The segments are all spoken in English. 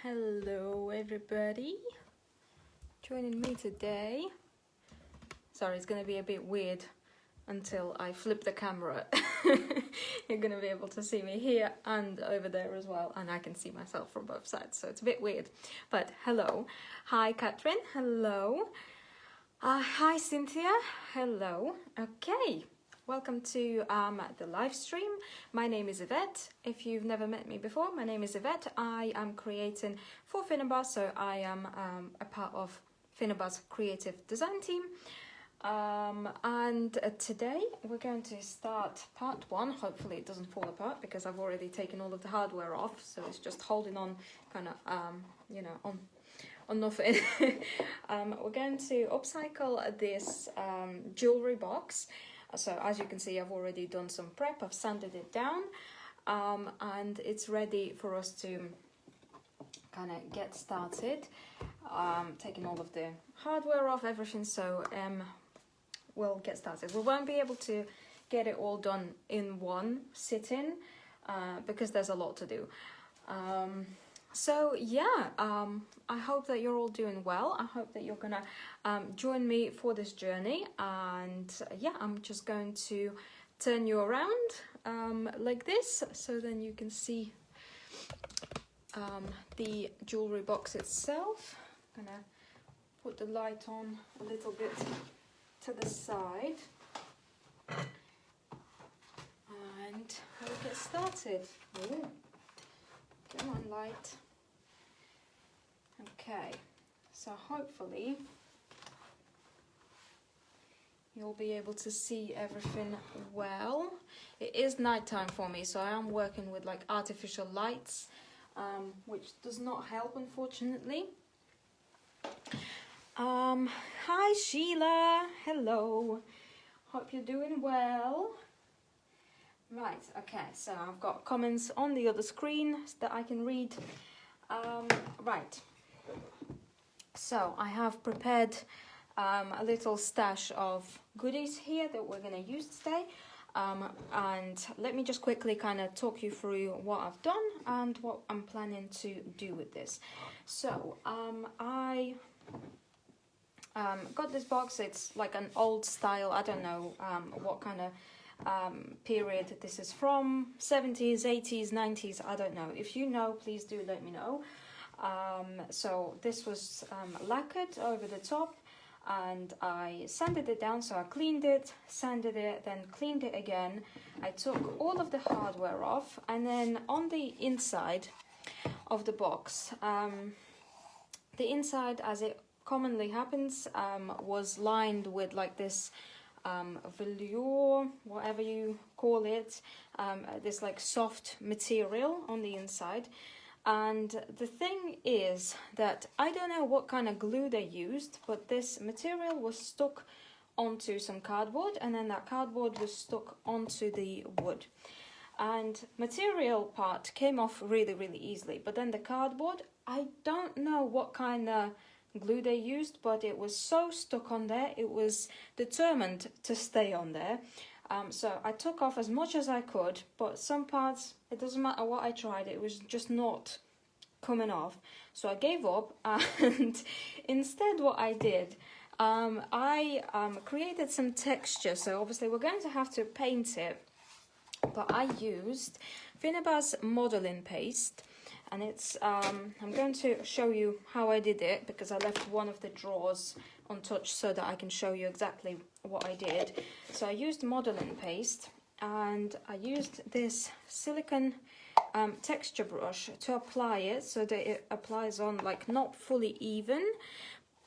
Hello everybody, joining me today. Sorry, it's gonna be a bit weird until I flip the camera. You're gonna be able to see me here and over there as well, and I can see myself from both sides, so it's a bit weird. But hello. Hi Catherine, hello. Hi Cynthia, hello. Okay, welcome to the live stream. My name is Iveta. If you've never met me before, my name is Iveta. I am creating for Finnabair, so I am a part of Finnabair's creative design team. And today we're going to start part one. Hopefully it doesn't fall apart because I've already taken all of the hardware off, so it's just holding on kind of, on nothing. We're going to upcycle this jewelry box. So as you can see, I've already done some prep. I've sanded it down, and it's ready for us to kind of get started. Taking all of the hardware off, everything, so we'll get started. We won't be able to get it all done in one sitting because there's a lot to do. So yeah, I hope that you're all doing well. I hope that you're gonna join me for this journey, and yeah, I'm just going to turn you around like this, so then you can see the jewelry box itself. I'm gonna put the light on a little bit to the side, and we'll get started. Ooh. Come on, light. Okay, so hopefully you'll be able to see everything well. It is nighttime for me, so I am working with like artificial lights, which does not help, unfortunately. Hi Sheila, hello. Hope you're doing well. Right, okay, so I've got comments on the other screen that I can read. Right, so I have prepared a little stash of goodies here that we're going to use today. And let me just quickly kind of talk you through what I've done and what I'm planning to do with this. So I got this box. It's like an old style, I don't know what kind of period this is from, 70s, 80s, 90s, I don't know. If you know, please do let me know. So this was lacquered over the top, and I sanded it down. So I cleaned it, sanded it, then cleaned it again. I took all of the hardware off, and then on the inside of the box, the inside, as it commonly happens, was lined with like this velour, whatever you call it, this like soft material on the inside. And the thing is that I don't know what kind of glue they used, but this material was stuck onto some cardboard, and then that cardboard was stuck onto the wood. And material part came off really easily, but then the cardboard, I don't know what kind of glue they used, but it was so stuck on there, it was determined to stay on there. So I took off as much as I could, but some parts, it doesn't matter what I tried, it was just not coming off. So I gave up, and instead what I did, I created some texture. So obviously we're going to have to paint it, but I used Finnabair's modeling paste. And it's, I'm going to show you how I did it, because I left one of the drawers untouched so that I can show you exactly what I did. So I used modeling paste, and I used this silicone texture brush to apply it, so that it applies on like not fully even,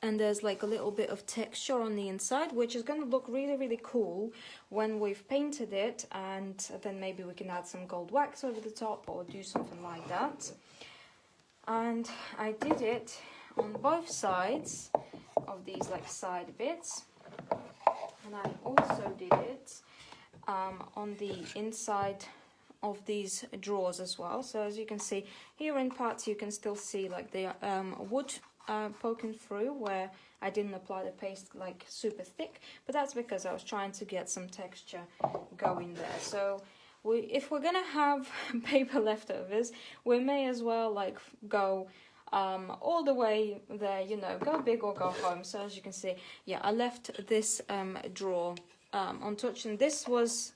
and there's like a little bit of texture on the inside, which is going to look really cool when we've painted it, and then maybe we can add some gold wax over the top or do something like that. And I did it on both sides of these like side bits, and I also did it on the inside of these drawers as well. So as you can see here, in parts you can still see like the wood poking through where I didn't apply the paste like super thick, but that's because I was trying to get some texture going there. So if we're gonna have paper leftovers, we may as well like go all the way there, you know, go big or go home. So as you can see, yeah, I left this drawer untouched, and this was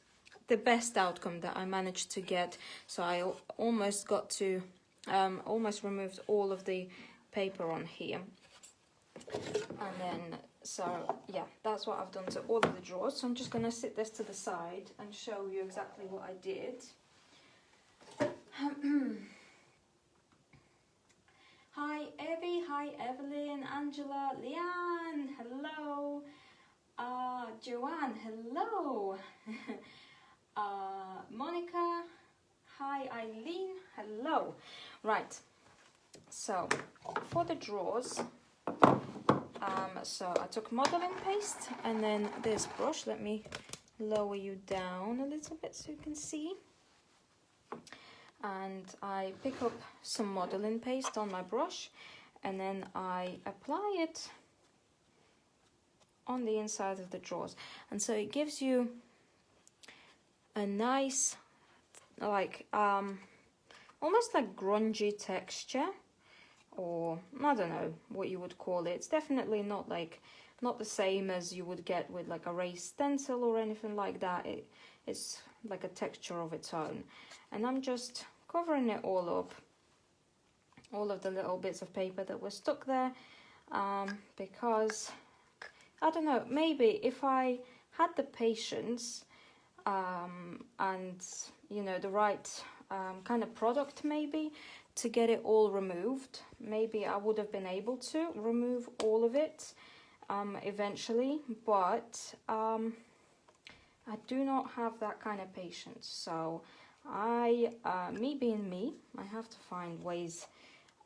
the best outcome that I managed to get. So I almost got to almost removed all of the paper on here. And then, so yeah, that's what I've done to all of the drawers. So I'm just going to sit this to the side and show you exactly what I did. Hi Evie, hi Evelyn, Angela, Leanne, hello. Joanne, hello. Monica, hi Eileen, hello. Right, so for the drawers, so I took modeling paste and then this brush. Let me lower you down a little bit so you can see. And I pick up some modeling paste on my brush, and then I apply it on the inside of the drawers. And so it gives you a nice, like, almost like grungy texture, or I don't know what you would call it. It's definitely not the same as you would get with like a raised stencil or anything like that. It's like a texture of its own. And I'm just covering it all up, all of the little bits of paper that were stuck there, because I don't know, maybe if I had the patience and you know, the right kind of product maybe to get it all removed, maybe I would have been able to remove all of it eventually, but I do not have that kind of patience. So me being me, I have to find ways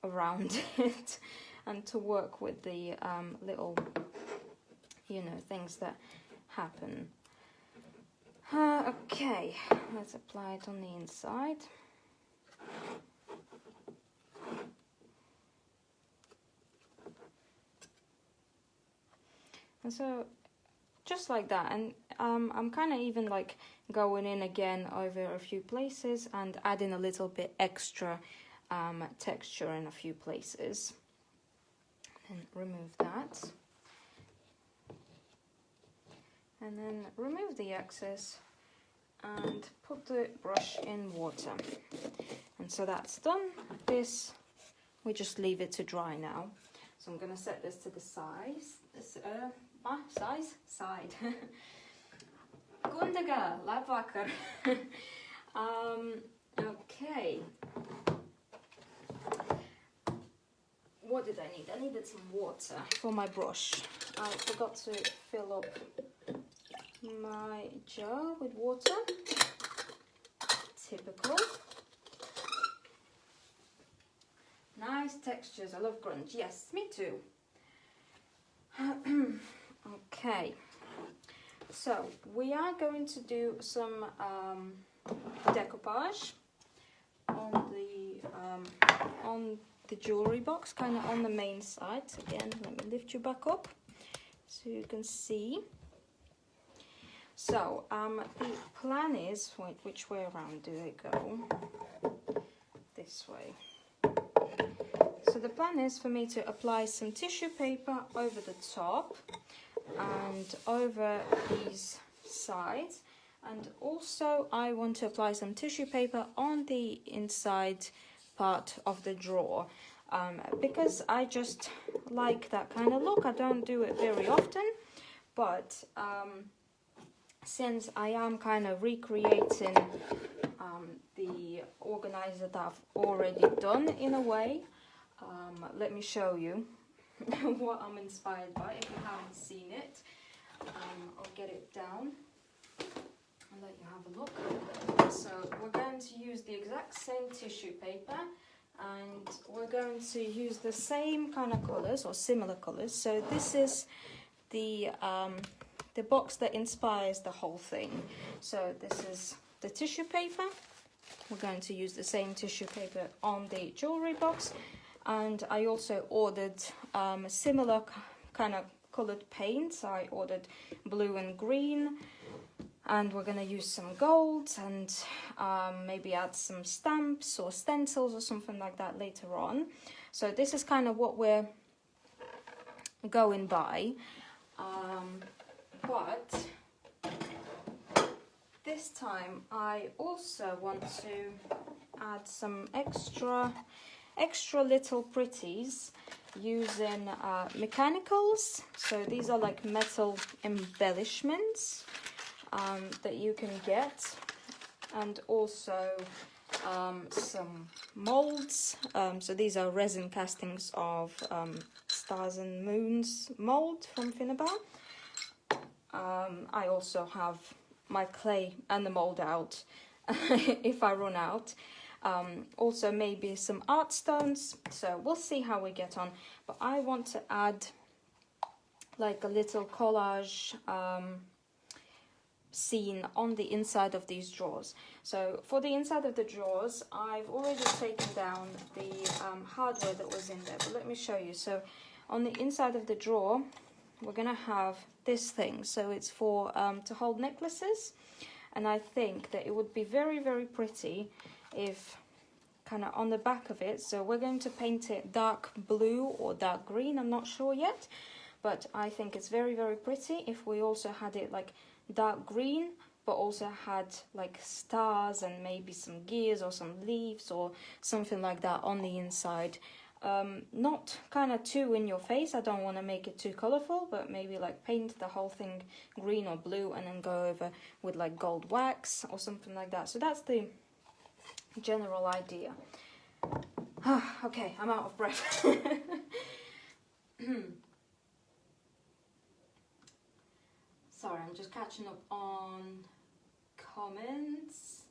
around it and to work with the little, you know, things that happen. Okay, let's apply it on the inside. And so just like that, and I'm kind of even like going in again over a few places and adding a little bit extra texture in a few places. And remove that. And then remove the excess and put the brush in water. And so that's done. This, we just leave it to dry now. So I'm going to set this to the side. Gundaga, laat wakker. Okay. What did I need? I needed some water for my brush. I forgot to fill up my jar with water. Typical. Nice textures. I love grunge. Yes, me too. Okay. So we are going to do some decoupage on the jewelry box, kind of on the main side. So again, let me lift you back up so you can see. So the plan is, wait, which way around do they go? This way. So the plan is for me to apply some tissue paper over the top and over these sides, and also I want to apply some tissue paper on the inside part of the drawer, because I just like that kind of look. I don't do it very often, but since I am kind of recreating the organizer that I've already done in a way, let me show you what I'm inspired by. If you haven't seen it, I'll get it down and let you have a look. So we're going to use the exact same tissue paper, and we're going to use the same kind of colors or similar colors. So this is the box that inspires the whole thing. So this is the tissue paper. We're going to use the same tissue paper on the jewelry box, and I also ordered similar kind of colored paints. I ordered blue and green, and we're going to use some gold and maybe add some stamps or stencils or something like that later on. So this is kind of what we're going by. But this time I also want to add some extra little pretties using mechanicals. So these are like metal embellishments that you can get, and also some molds. So these are resin castings of Stars and Moons mold from Finnabair. I also have my clay and the mold out if I run out. Also maybe some art stones, so we'll see how we get on. But I want to add like a little collage scene on the inside of these drawers. So for the inside of the drawers, I've already taken down the hardware that was in there, but let me show you. So on the inside of the drawer, we're gonna have this thing. So it's for to hold necklaces, and I think that it would be very, very pretty if kind of on the back of it. So we're going to paint it dark blue or dark green, I'm not sure yet, but I think it's very, very pretty if we also had it like dark green, but also had like stars and maybe some gears or some leaves or something like that on the inside. Not kind of too in your face, I don't want to make it too colorful, but maybe like paint the whole thing green or blue and then go over with like gold wax or something like that. So that's the general idea. Okay, I'm out of breath. Sorry, I'm just catching up on comments.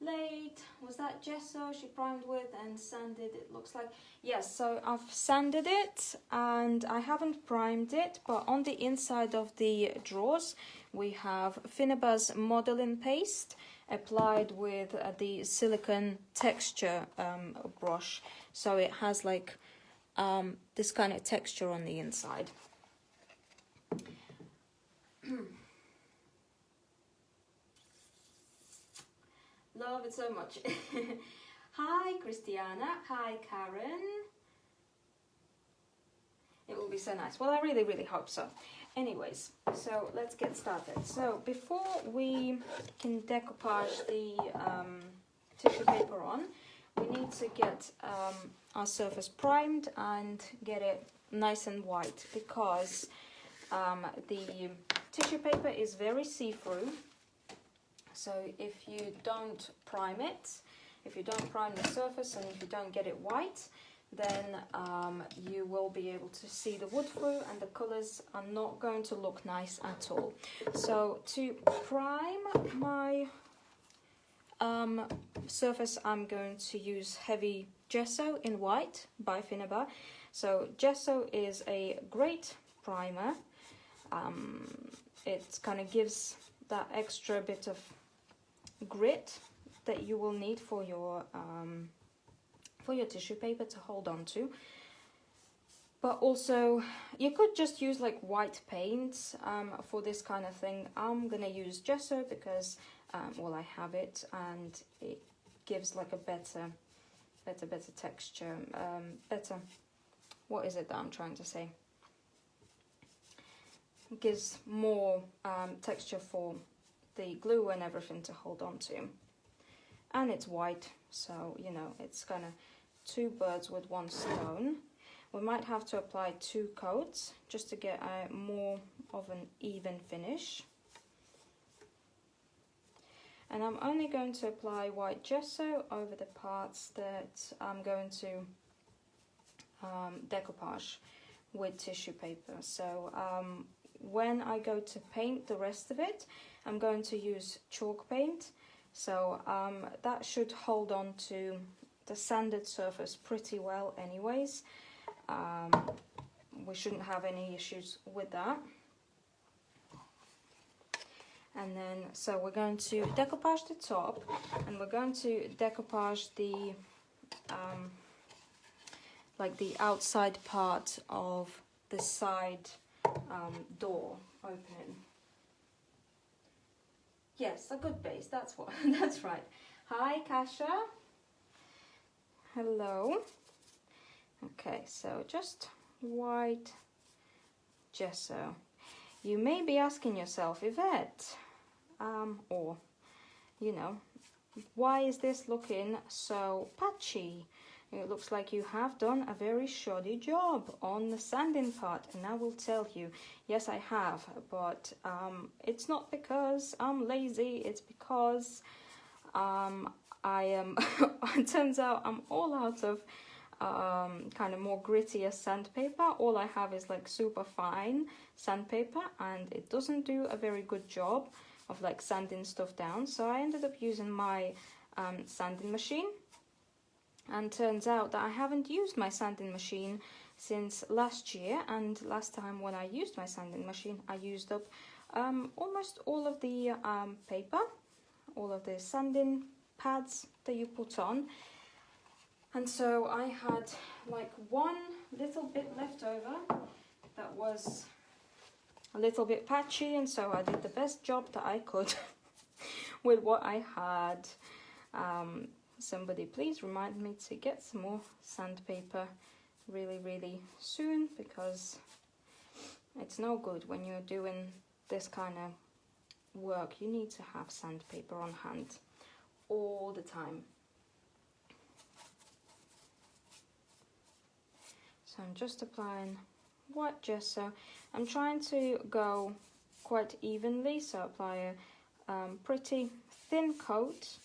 Late, was that gesso she primed with and sanded, it looks like? Yes, so I've sanded it and I haven't primed it, but on the inside of the drawers we have Finnabair's modeling paste applied with the silicone texture brush, so it has like this kind of texture on the inside. Love it so much. Hi Christiana, hi Karen. It will be so nice. Well, I really, really hope so. Anyways, so let's get started. So before we can decoupage the tissue paper on, we need to get our surface primed and get it nice and white, because the tissue paper is very see-through. So if you don't prime it, if you don't prime the surface and if you don't get it white, then you will be able to see the wood through and the colours are not going to look nice at all. So to prime my surface, I'm going to use heavy gesso in white by Finnabair. So gesso is a great primer. It kind of gives that extra bit of grit that you will need for your tissue paper to hold on to. But also you could just use like white paint for this kind of thing. I'm gonna use gesso because well, I have it and it gives like a better texture, better, what is it that I'm trying to say? It gives more texture for the glue and everything to hold on to. And it's white, so you know, it's kind of two birds with one stone. We might have to apply 2 coats just to get a more of an even finish. And I'm only going to apply white gesso over the parts that I'm going to decoupage with tissue paper. So when I go to paint the rest of it, I'm going to use chalk paint. So that should hold on to the sanded surface pretty well anyways. We shouldn't have any issues with that. And then, so we're going to decoupage the top, and we're going to decoupage the like the outside part of the side door opening. Yes, a good base, that's what, that's right. Hi Kasha. Hello. Okay, so just white gesso. You may be asking yourself, Yvette, or, you know, why is this looking so patchy? It looks like you have done a very shoddy job on the sanding part, and I will tell you, yes I have, but it's not because I'm lazy, it's because I am, it turns out I'm all out of kind of more grittier sandpaper. All I have is like super fine sandpaper, and it doesn't do a very good job of like sanding stuff down, so I ended up using my sanding machine. And turns out that I haven't used my sanding machine since last year, and last time when I used my sanding machine I used up almost all of the paper, all of the sanding pads that you put on, and so I had like one little bit left over that was a little bit patchy, and so I did the best job that I could with what I had. Somebody please remind me to get some more sandpaper really soon, because it's no good when you're doing this kind of work. You need to have sandpaper on hand all the time. So I'm just applying white gesso. I'm trying to go quite evenly, so apply a pretty thin coat.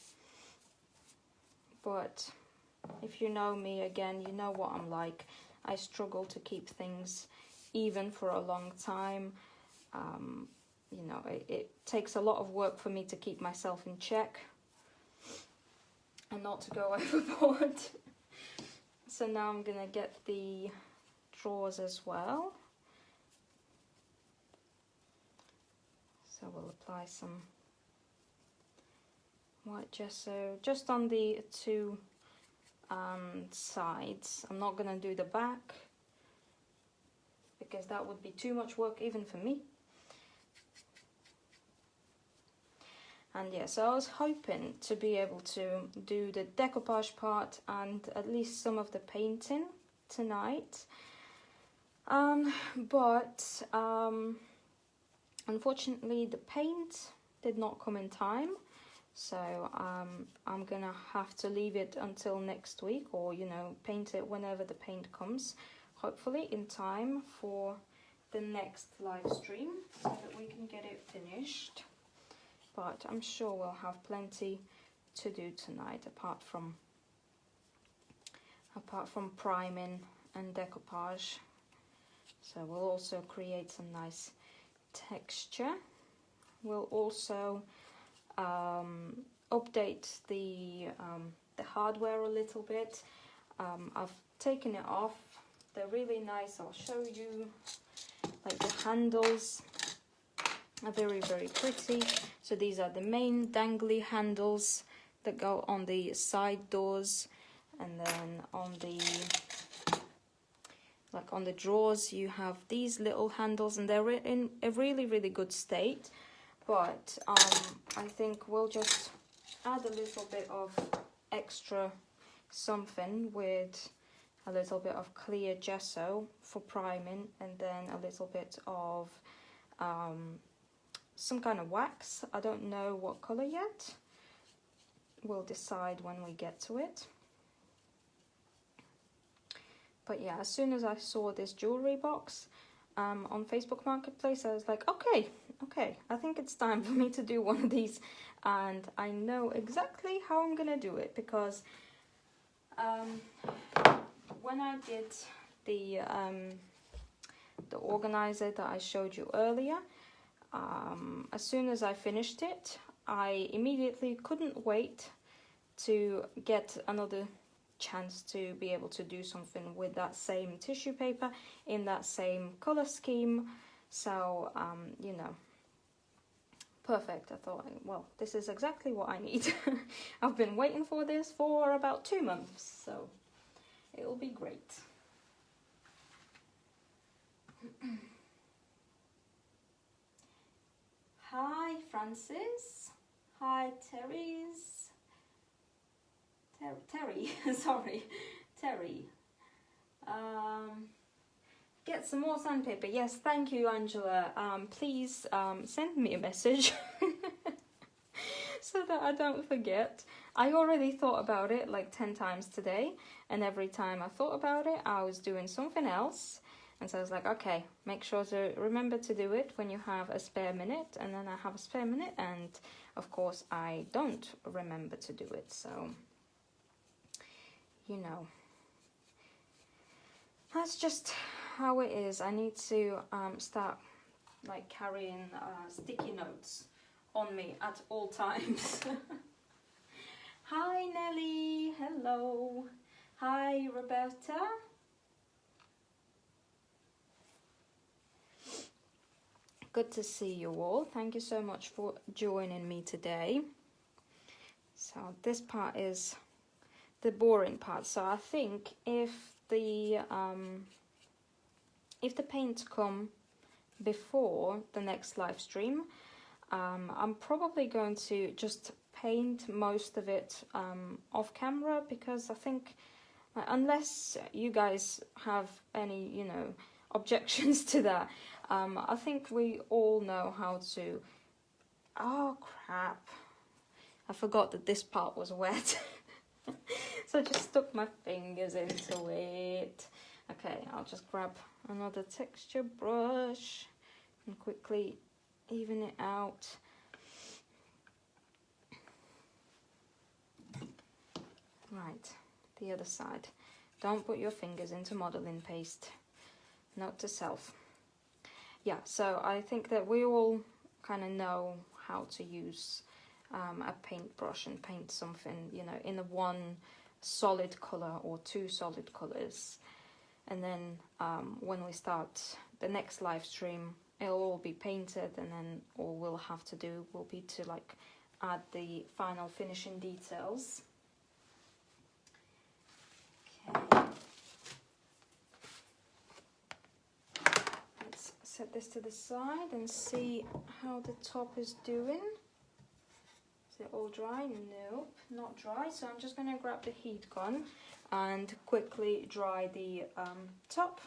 But if you know me, again, you know what I'm like. I struggle to keep things even for a long time. You know, it takes a lot of work for me to keep myself in check and not to go overboard. So now I'm gonna get the drawers as well. So we'll apply some white gesso just on the two sides. I'm not gonna do the back because that would be too much work even for me. And yeah, so I was hoping to be able to do the decoupage part and at least some of the painting tonight, but unfortunately the paint did not come in time. So I'm gonna have to leave it until next week, or you know, paint it whenever the paint comes, hopefully in time for the next live stream so that we can get it finished. But I'm sure we'll have plenty to do tonight apart from priming and decoupage. So we'll also create some nice texture. We'll also update the hardware a little bit. I've taken it off. They're really nice. I'll show you. Like the handles are very pretty. So these are the main dangly handles that go on the side doors, and then on the drawers you have these little handles, and they're in a really good state. But I think we'll just add a little bit of extra something with a little bit of clear gesso for priming, and then a little bit of some kind of wax. I don't know what color yet. We'll decide when we get to it. But yeah, as soon as I saw this jewelry box on Facebook Marketplace, I was like, okay, I think it's time for me to do one of these, and I know exactly how I'm gonna do it, because when I did the organizer that I showed you earlier, as soon as I finished it, I immediately couldn't wait to get another chance to be able to do something with that same tissue paper in that same color scheme. So you know, perfect. I thought, well, this is exactly what I need. I've been waiting for this for about 2 months, so it'll be great. Hi Francis. Hi Terry. Sorry, Terry. Get some more sandpaper. Yes, thank you, Angela. Please send me a message so that I don't forget. I already thought about it like 10 times today, and every time I thought about it, I was doing something else. And so I was like, okay, make sure to remember to do it when you have a spare minute. And then I have a spare minute, and of course I don't remember to do it. So, you know, that's just how it is. I need to start like carrying sticky notes on me at all times. Hi Nelly, hello. Hi Roberta. Good to see you all. Thank you so much for joining me today. So this part is the boring part. So I think if the paints come before the next live stream, I'm probably going to just paint most of it off camera, because I think unless you guys have any, you know, objections to that, I think we all know how to... Oh crap, I forgot that this part was wet. So I just stuck my fingers into it. Okay, I'll just grab another texture brush and quickly even it out. Right, the other side. Don't put your fingers into modeling paste. Note to self. Yeah, so I think that we all kind of know how to use a paintbrush and paint something, you know, in a one solid color or two solid colors. And then when we start the next live stream, it'll all be painted, and then all we'll have to do will be to like add the final finishing details. Okay. Let's set this to the side and see how the top is doing. Is it all dry? Nope, not dry. So I'm just going to grab the heat gun and quickly dry the top.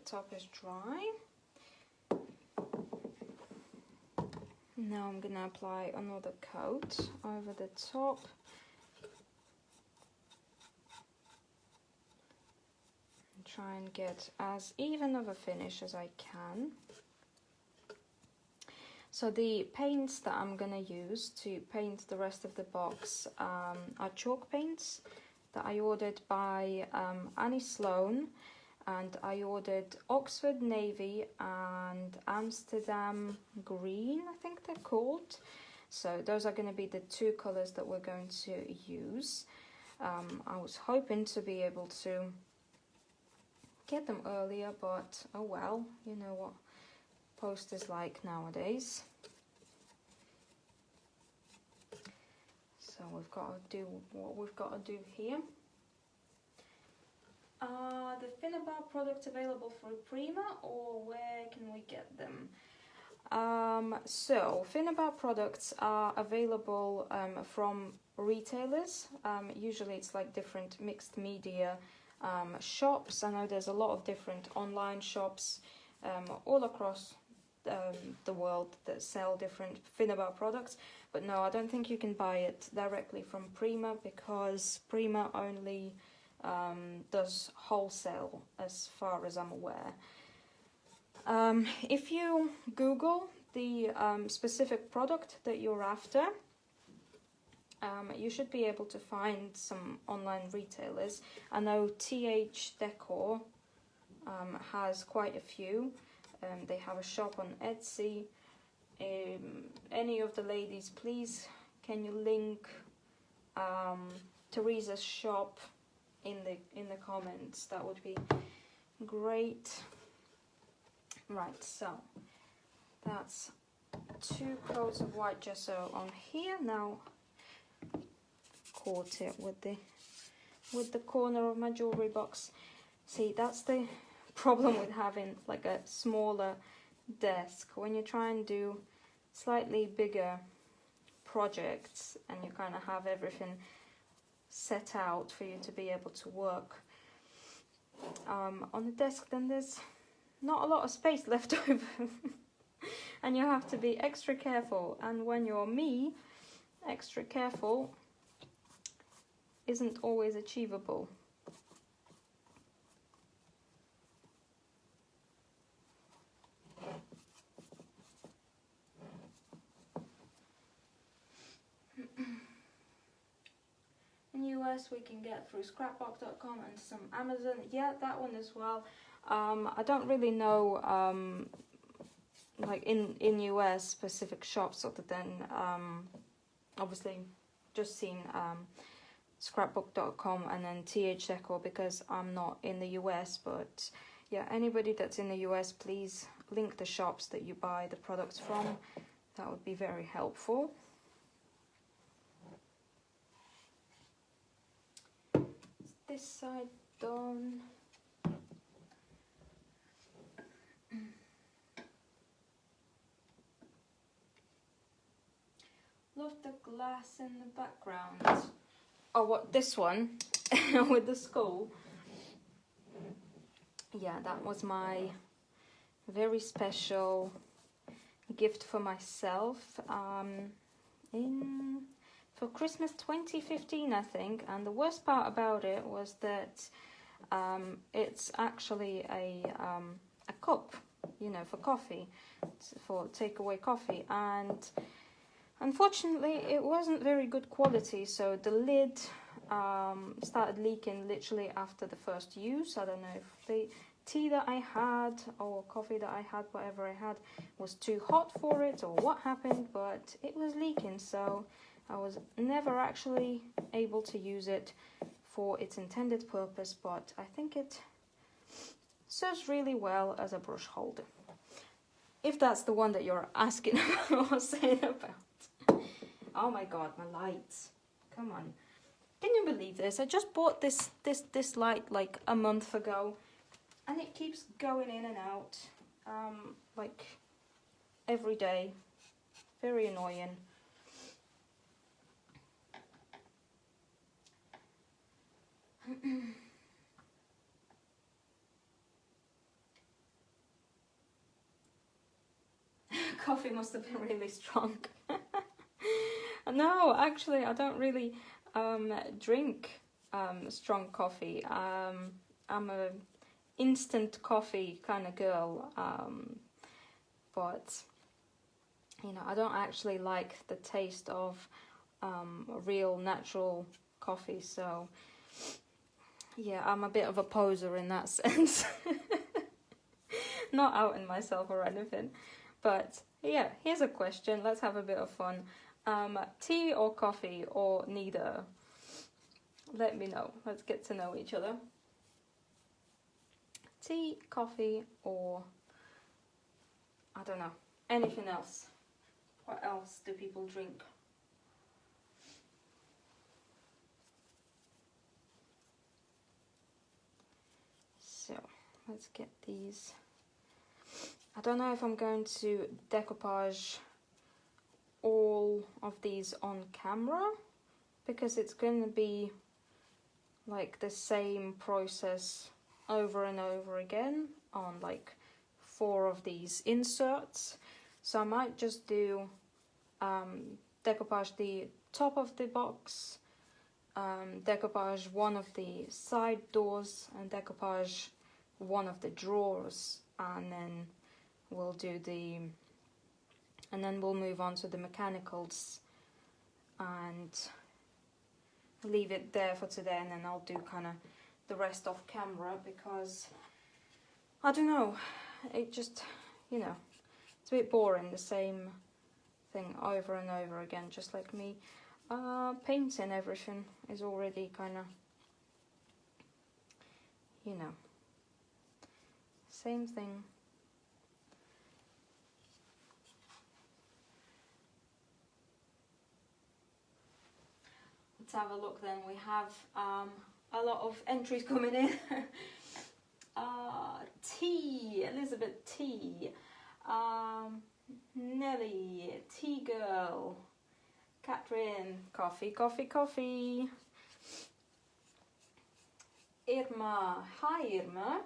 Top is dry. Now I'm gonna apply another coat over the top. And try and get as even of a finish as I can. So the paints that I'm gonna use to paint the rest of the box are chalk paints that I ordered by Annie Sloan. And I ordered Oxford Navy and Amsterdam Green, I think they're called. So those are going to be the two colours that we're going to use. I was hoping to be able to get them earlier, but oh well, you know what post is like nowadays. So we've got to do what we've got to do here. The Finnabair products available through Prima, or where can we get them? So Finnabair products are available from retailers. Usually it's like different mixed media shops. I know there's a lot of different online shops all across the world that sell different Finnabair products. But no, I don't think you can buy it directly from Prima, because Prima only does wholesale as far as I'm aware. If you Google the specific product that you're after, you should be able to find some online retailers. I know TH Decor has quite a few. They have a shop on Etsy. Any of the ladies, please, can you link Teresa's shop in the comments. That would be great. Right, so that's 2 coats of white gesso on here. Now caught it with the corner of my jewelry box. See, that's the problem with having like a smaller desk. When you try and do slightly bigger projects and you kind of have everything set out for you to be able to work on the desk, then there's not a lot of space left over. And you have to be extra careful, and when you're me, extra careful isn't always achievable. In US we can get through scrapbook.com and some Amazon. Yeah, that one as well. I don't really know like in US specific shops, other than obviously just seen scrapbook.com and then TH Decor, because I'm not in the US. But yeah, anybody that's in the US, please link the shops that you buy the products from. That would be very helpful. This side done. Love the glass in the background. Oh, what, this one with the skull? Yeah, that was my very special gift for myself for Christmas 2015, I think. And the worst part about it was that it's actually a cup, you know, for coffee, for takeaway coffee, and unfortunately it wasn't very good quality, so the lid started leaking literally after the first use. I don't know if the tea that I had or coffee that I had, whatever I had, was too hot for it or what happened, but it was leaking, so I was never actually able to use it for its intended purpose. But I think it serves really well as a brush holder, if that's the one that you're asking or saying about. Oh my god, my lights, come on. Can you believe this? I just bought this light like a month ago, and it keeps going in and out like every day. Very annoying. Coffee must have been really strong. No, actually I don't really drink strong coffee. I'm a instant coffee kind of girl, but you know, I don't actually like the taste of real natural coffee, so yeah, I'm a bit of a poser in that sense. Not outing myself or anything, but yeah, here's a question. Let's have a bit of fun. Tea or coffee, or neither? Let me know. Let's get to know each other. Tea, coffee, or I don't know, anything else. What else do people drink? So let's get these. I don't know if I'm going to decoupage all of these on camera, because it's going to be like the same process over and over again on like 4 of these inserts. So I might just do decoupage the top of the box, decoupage one of the side doors, and decoupage one of the drawers, and then we'll do and then we'll move on to the mechanicals and leave it there for today, and then I'll do kind of the rest off camera, because I don't know, it just, you know, it's a bit boring, the same thing over and over again, just like me painting. Everything is already kind of you know, same thing. Let's have a look then. We have a lot of entries coming in. T, Elizabeth T, Nelly, Tea Girl, Catherine, coffee, coffee, coffee. Irma, hi Irma.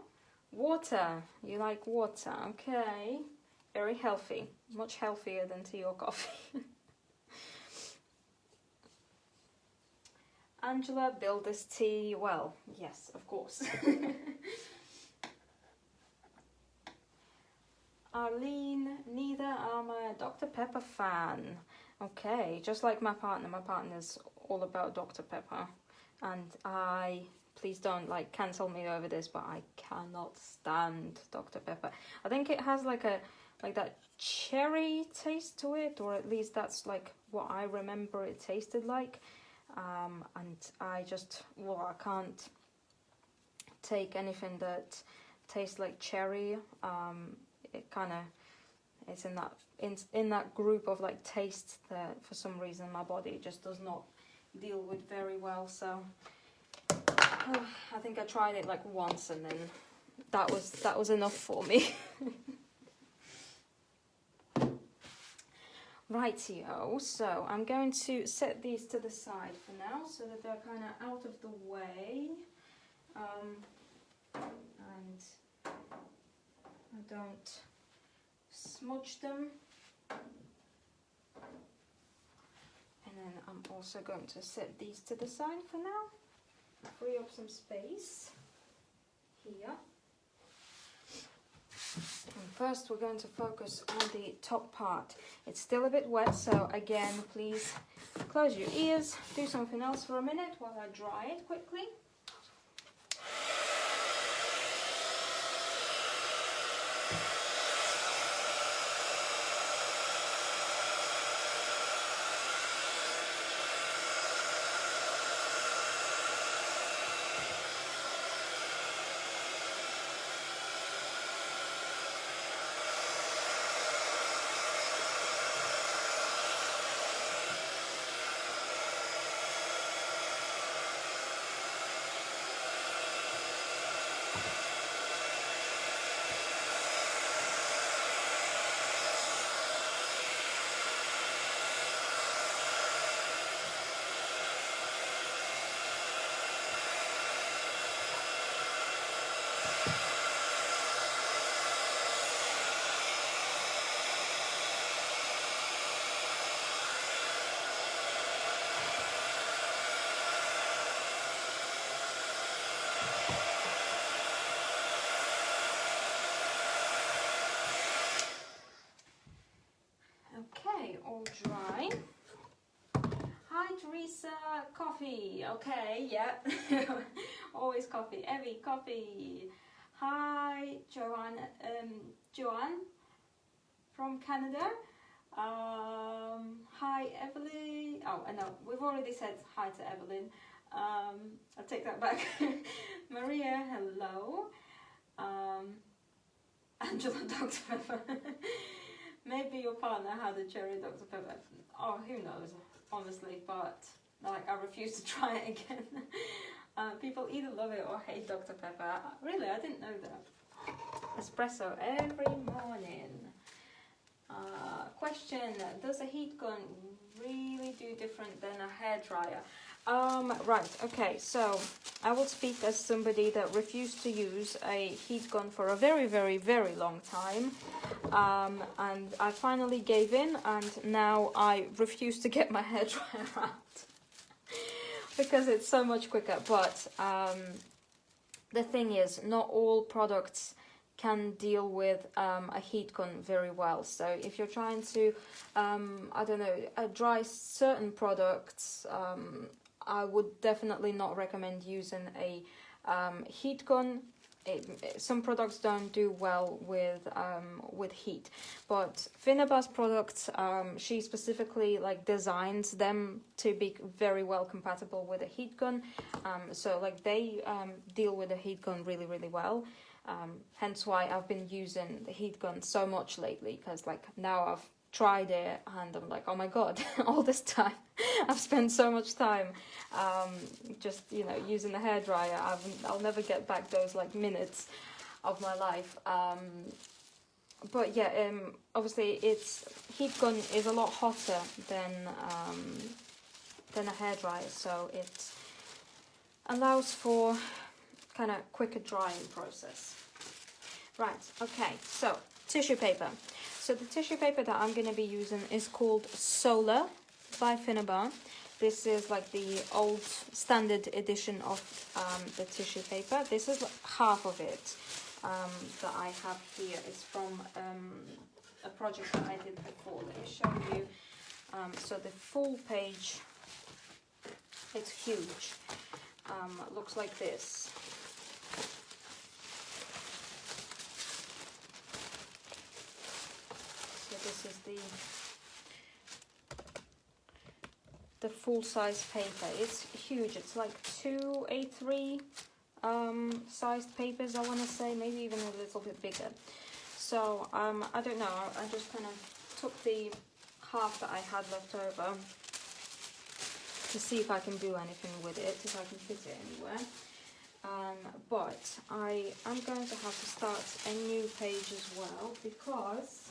Water, you like water, okay. Very healthy, much healthier than tea or coffee. Angela, Builder's Tea, well, yes, of course. Arlene, neither am a Dr. Pepper fan. Okay, just like my partner's all about Dr. Pepper. And please don't like cancel me over this, but I cannot stand Dr. Pepper. I think it has like that cherry taste to it, or at least that's like what I remember it tasted like. And I just, well, I can't take anything that tastes like cherry. It kind of, it's in that group of like tastes that for some reason my body just does not deal with very well. So I think I tried it like once, and then that was enough for me. Rightio, so I'm going to set these to the side for now so that they're kind of out of the way, and I don't smudge them. And then I'm also going to set these to the side for now, free up some space here. And first we're going to focus on the top part. It's still a bit wet, so again, please close your ears, do something else for a minute while I dry it quickly. All dry. Hi Teresa, coffee. Okay, yeah. Always coffee. Evie, coffee. Hi Joanne, Joanne from Canada. Hi Evelyn. Oh, no, we've already said hi to Evelyn. I'll take that back. Maria, hello. Angela, Dr. Pepper. Maybe your partner had a cherry Dr. Pepper. Oh, who knows, honestly, but like I refuse to try it again. People either love it or hate Dr. Pepper. Really, I didn't know that. Espresso every morning. Question, does a heat gun really do different than a hairdryer? Right, okay, so I will speak as somebody that refused to use a heat gun for a very, very, very long time. And I finally gave in, and now I refuse to get my hairdryer out because it's so much quicker. But the thing is, not all products can deal with a heat gun very well. So if you're trying to, I don't know, dry certain products, I would definitely not recommend using a heat gun. some products don't do well with heat, but Finnabair's products, she specifically like designs them to be very well compatible with a heat gun. So like they deal with the heat gun really, really well. Hence why I've been using the heat gun so much lately, because like now I've tried it and I'm like, oh my god, all this time I've spent so much time just, you know, using the hairdryer. I'll never get back those like minutes of my life. But yeah, obviously heat gun is a lot hotter than a hairdryer, so it allows for kind of quicker drying process. Right, okay, so tissue paper. So the tissue paper that I'm going to be using is called Solar by Finnabair. This is like the old standard edition of the tissue paper. This is like half of it that I have here. It's from a project that I did before. Let me show you. So the full page, it's huge. Looks like this. This is the full size paper. It's huge. It's like 2 A3 sized papers, I want to say, maybe even a little bit bigger. So I don't know, I just kind of took the half that I had left over to see if I can do anything with it, if I can fit it anywhere. But I am going to have to start a new page as well, because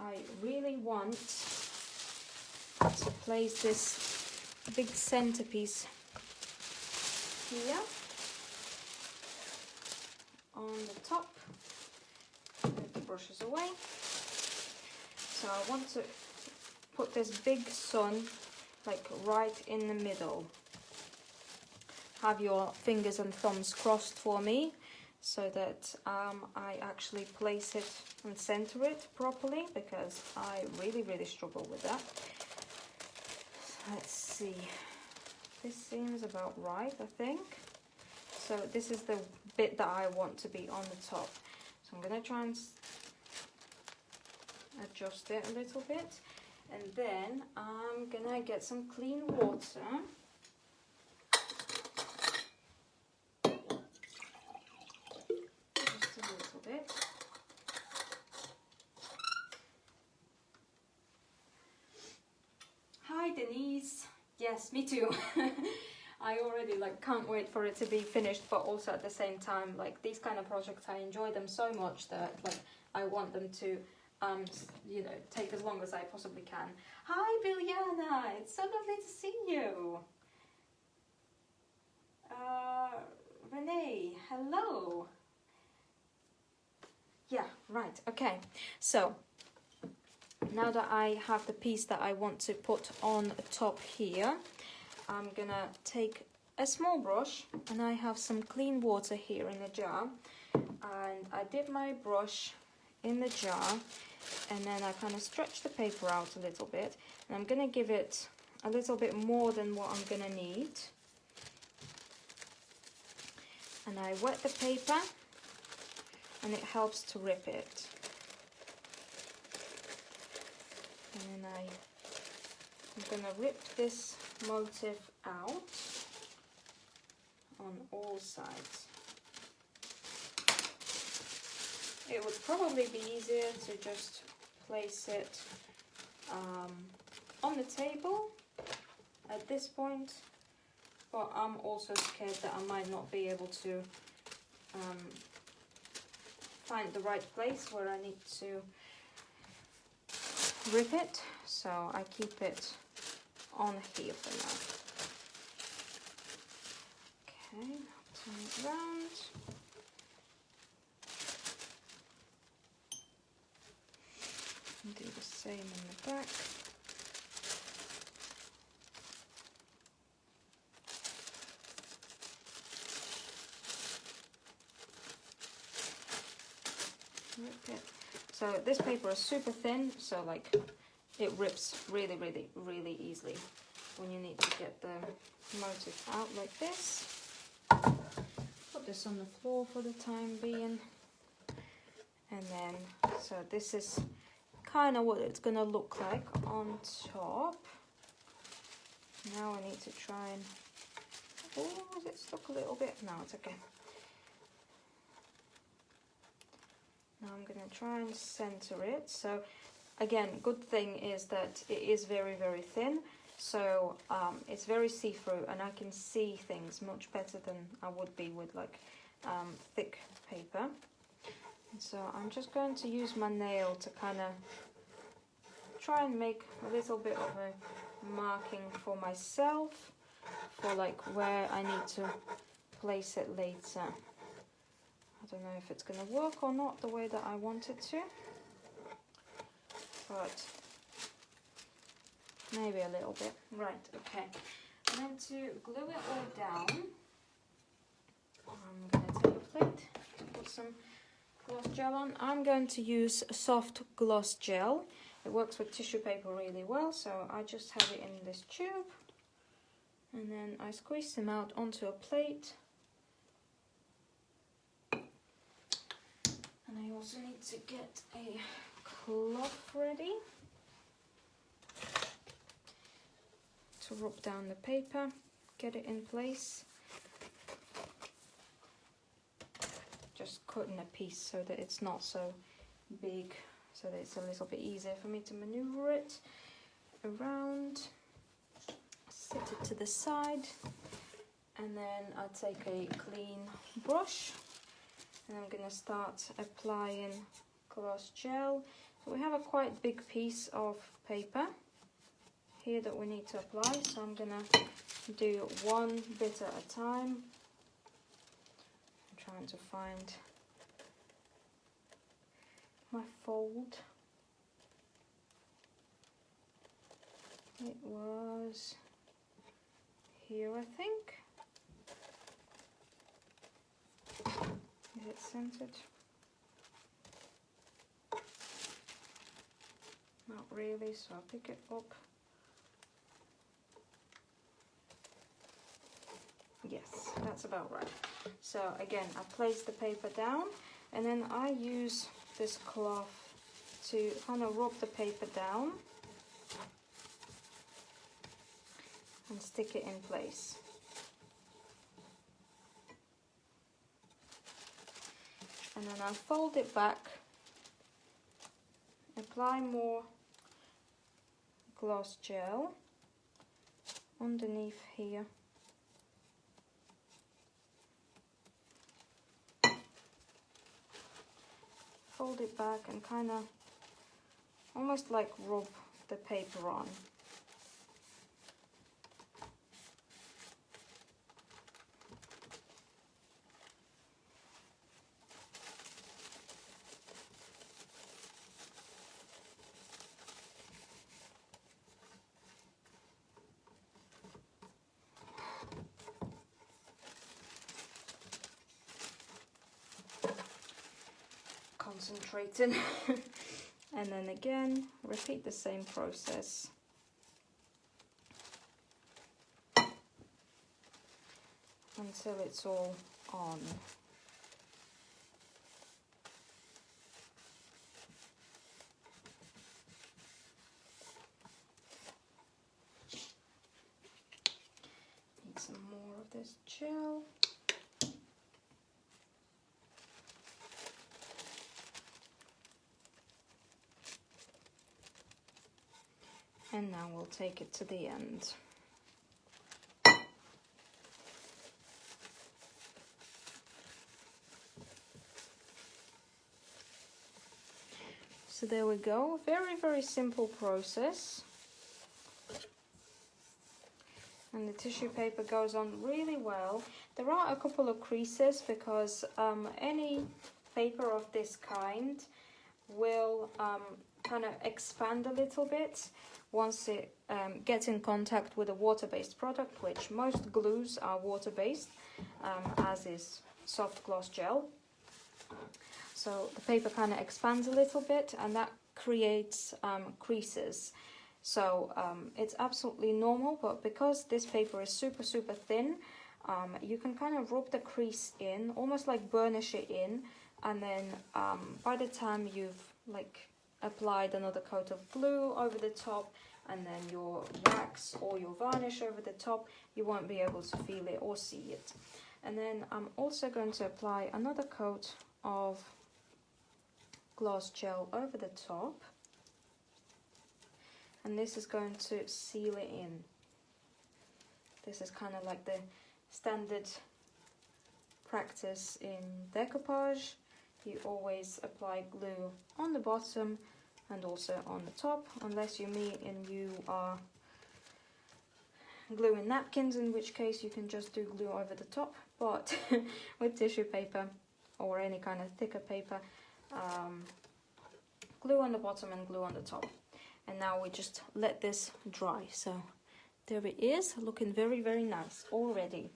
I really want to place this big centerpiece here on the top. Move the brushes away. So I want to put this big sun like right in the middle. Have your fingers and thumbs crossed for me, so that I actually place it and center it properly, because I really, really struggle with that. Let's see. This seems about right, I think. So this is the bit that I want to be on the top. So I'm going to try and adjust it a little bit. And then I'm going to get some clean water. Denise, yes, me too. I already like can't wait for it to be finished, but also at the same time, like these kind of projects, I enjoy them so much that like I want them to you know, take as long as I possibly can. Hi Biljana, it's so lovely to see you. Renee, hello. Yeah, right, okay, so now that I have the piece that I want to put on top here, I'm gonna take a small brush, and I have some clean water here in a jar, and I dip my brush in the jar, and then I kind of stretch the paper out a little bit, and I'm gonna give it a little bit more than what I'm gonna need, and I wet the paper, and it helps to rip it. And then I'm gonna rip this motif out on all sides. It would probably be easier to just place it on the table at this point, but I'm also scared that I might not be able to find the right place where I need to rip it, so I keep it on here for now. Okay, turn it around. And do the same in the back. Rip it. So this paper is super thin, so like it rips really, really, really easily when you need to get the motif out like this. Put this on the floor for the time being. And then, so this is kind of what it's going to look like on top. Now I need to try and, oh, is it stuck a little bit? No, it's okay. Now I'm going to try and center it. So again, good thing is that it is very, very thin. So it's very see-through, and I can see things much better than I would be with like thick paper. And so I'm just going to use my nail to kind of try and make a little bit of a marking for myself, for like where I need to place it later. I don't know if it's going to work or not the way that I want it to, but maybe a little bit. Right, okay. And then to glue it all down, I'm going to take a plate to put some gloss gel on. I'm going to use a soft gloss gel. It works with tissue paper really well, so I just have it in this tube. And then I squeeze them out onto a plate. And I also need to get a cloth ready to rub down the paper, get it in place. Just cutting a piece so that it's not so big, so that it's a little bit easier for me to maneuver it around. Set it to the side, and then I take a clean brush and I'm going to start applying gloss gel. So we have a quite big piece of paper here that we need to apply, so I'm going to do one bit at a time. I'm trying to find my fold. It was here, I think. Is it centered? Not really, so I'll pick it up. Yes, that's about right. So again, I place the paper down, and then I use this cloth to kind of rub the paper down and stick it in place. And then I'll fold it back, apply more gloss gel underneath here. Fold it back and kind of almost like rub the paper on. Concentrating. And then again, repeat the same process. Until it's all on. Need some more of this gel. And now we'll take it to the end. So there we go, very, very simple process. And the tissue paper goes on really well. There are a couple of creases because any paper of this kind will kind of expand a little bit once it gets in contact with a water-based product, which most glues are water-based, as is soft gloss gel. So the paper kind of expands a little bit, and that creates creases. So it's absolutely normal, but because this paper is super, super thin, you can kind of rub the crease in, almost like burnish it in, and then by the time you've like applied another coat of glue over the top and then your wax or your varnish over the top, you won't be able to feel it or see it. And then I'm also going to apply another coat of gloss gel over the top, and this is going to seal it in. This is kind of like the standard practice in decoupage. You always apply glue on the bottom and also on the top, unless you are gluing napkins, in which case you can just do glue over the top. But with tissue paper or any kind of thicker paper, glue on the bottom and glue on the top. And now we just let this dry. So there it is, looking very, very nice already.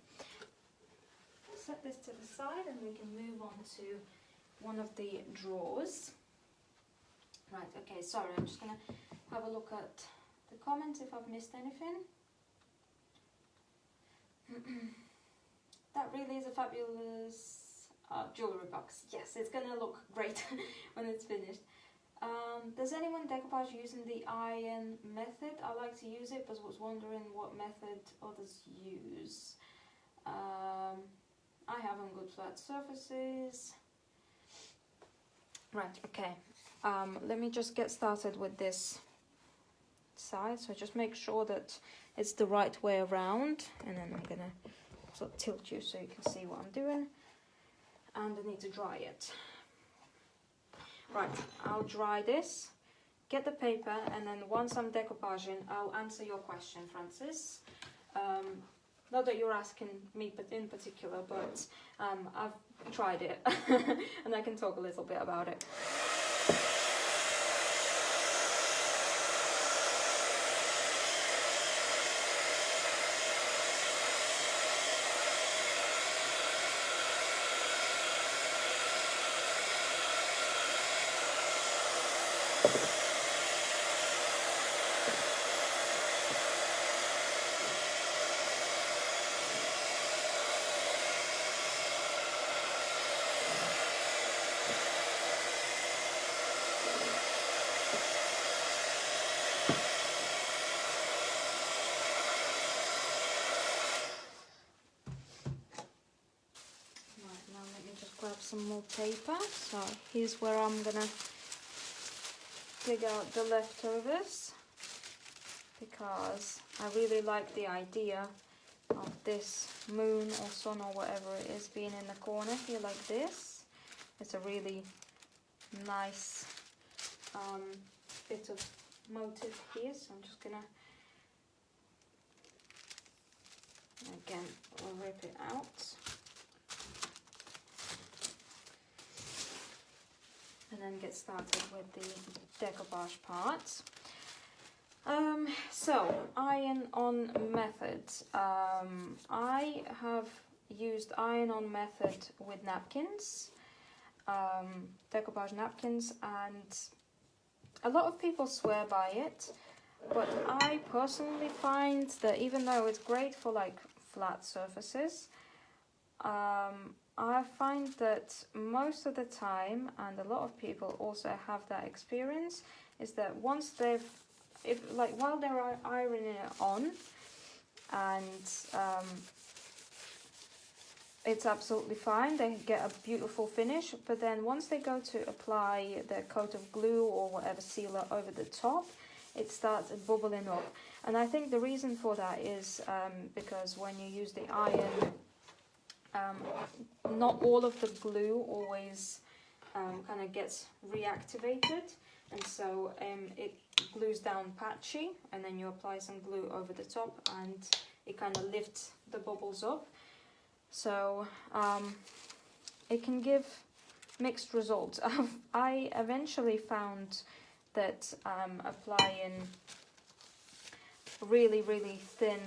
Set this to the side and we can move on to one of the drawers. Right, okay, sorry, I'm just gonna have a look at the comments if I've missed anything. That really is a fabulous jewellery box. Yes, it's gonna look great when it's finished. Does anyone decoupage using the iron method? I like to use it, but was wondering what method others use. I have on good flat surfaces. Right, okay. Let me just get started with this side. So just make sure that it's the right way around, and then I'm gonna sort of tilt you so you can see what I'm doing. And I need to dry it. Right, I'll dry this, get the paper, and then once I'm decoupaging, I'll answer your question, Francis. Not that you're asking me in particular, but I've tried it and I can talk a little bit about it. Some more paper. So here's where I'm gonna dig out the leftovers, because I really like the idea of this moon or sun or whatever it is being in the corner here like this. It's a really nice bit of motif here, so I'm just gonna again rip it out. And then get started with the decoupage part. So, iron-on method. I have used iron-on method with napkins, decoupage napkins, and a lot of people swear by it, but I personally find that even though it's great for like flat surfaces, I find that most of the time, and a lot of people also have that experience, is that once while they're ironing it on, and it's absolutely fine, they get a beautiful finish, but then once they go to apply the coat of glue or whatever sealer over the top, it starts bubbling up. And I think the reason for that is because when you use the iron, not all of the glue always kind of gets reactivated, and so it glues down patchy, and then you apply some glue over the top and it kind of lifts the bubbles up. So it can give mixed results. I eventually found that applying really, really thin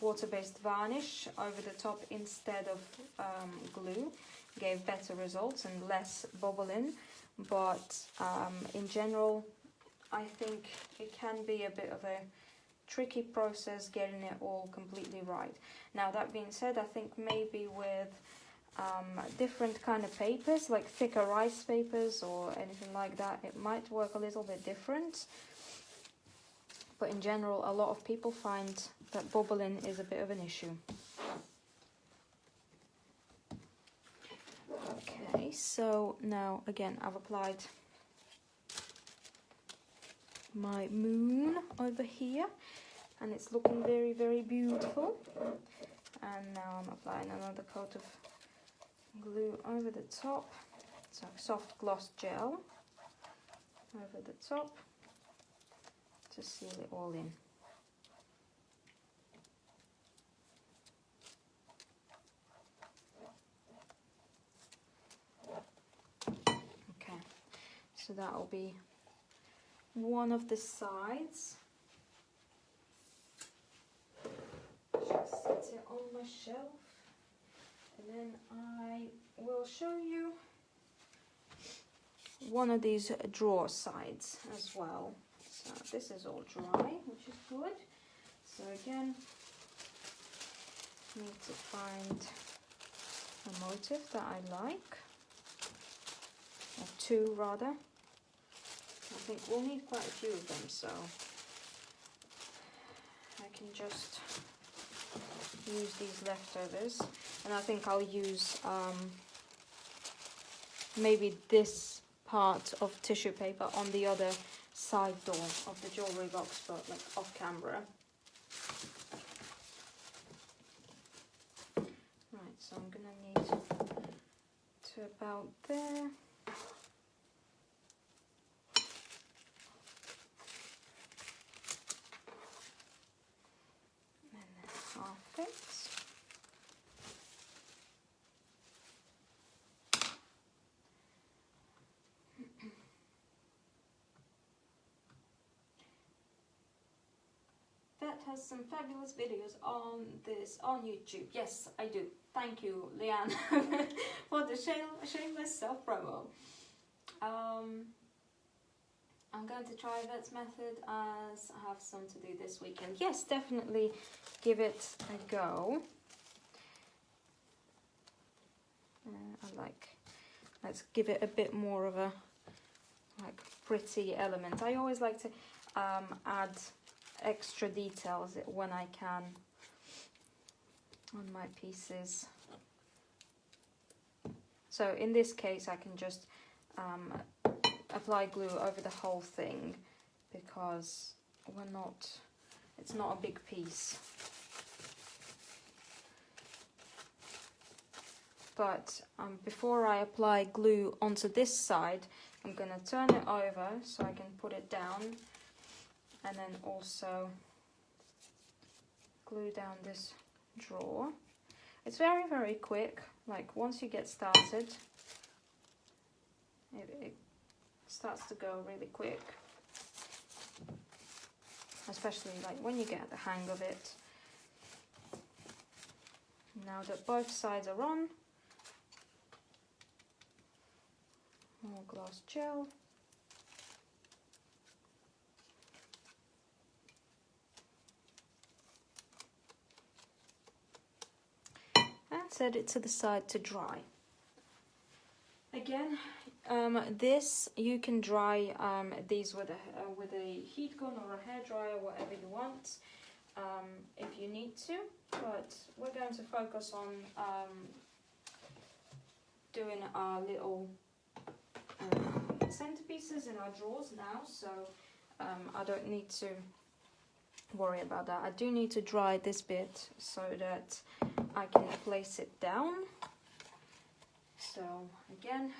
water-based varnish over the top instead of glue gave better results and less bubbling, but in general I think it can be a bit of a tricky process getting it all completely right. Now that being said, I think maybe with different kind of papers, like thicker rice papers or anything like that, it might work a little bit different. But in general, a lot of people find that bubbling is a bit of an issue. Okay, so now again, I've applied my moon over here, and it's looking very, very beautiful. And now I'm applying another coat of glue over the top, so soft gloss gel over the top to seal it all in. Okay, so that will be one of the sides. Just set it on my shelf, and then I will show you one of these drawer sides as well. So this is all dry, which is good. So again, need to find a motif that I like, or two rather. I think we'll need quite a few of them, so I can just use these leftovers, and I think I'll use maybe this part of tissue paper on the other side door of the jewelry box, but like off camera. Right, so I'm gonna need to about there. And then half it. That has some fabulous videos on this on YouTube. Yes, I do. Thank you, Leanne, for the shameless self-promo. I'm going to try Yvette's method as I have some to do this weekend. Yes, definitely give it a go. Let's give it a bit more of a like pretty element. I always like to add extra details when I can on my pieces. So in this case I can just apply glue over the whole thing because it's not a big piece. But before I apply glue onto this side, I'm going to turn it over so I can put it down, and then also glue down this drawer. It's very, very quick. Like once you get started, it starts to go really quick, especially like when you get the hang of it. Now that both sides are on, more gloss gel. And set it to the side to dry. Again, this you can dry these with a heat gun or a hairdryer, whatever you want, if you need to. But we're going to focus on doing our little centerpieces in our drawers now, so I don't need to worry about that. I do need to dry this bit so that I can place it down. So again,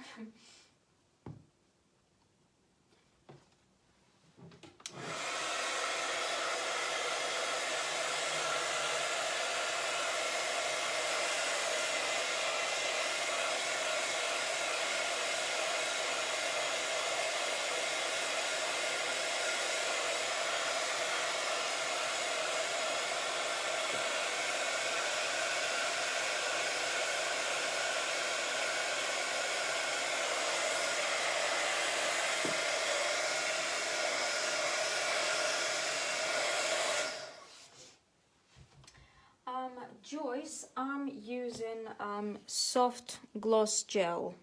Joyce, I'm using Soft Gloss Gel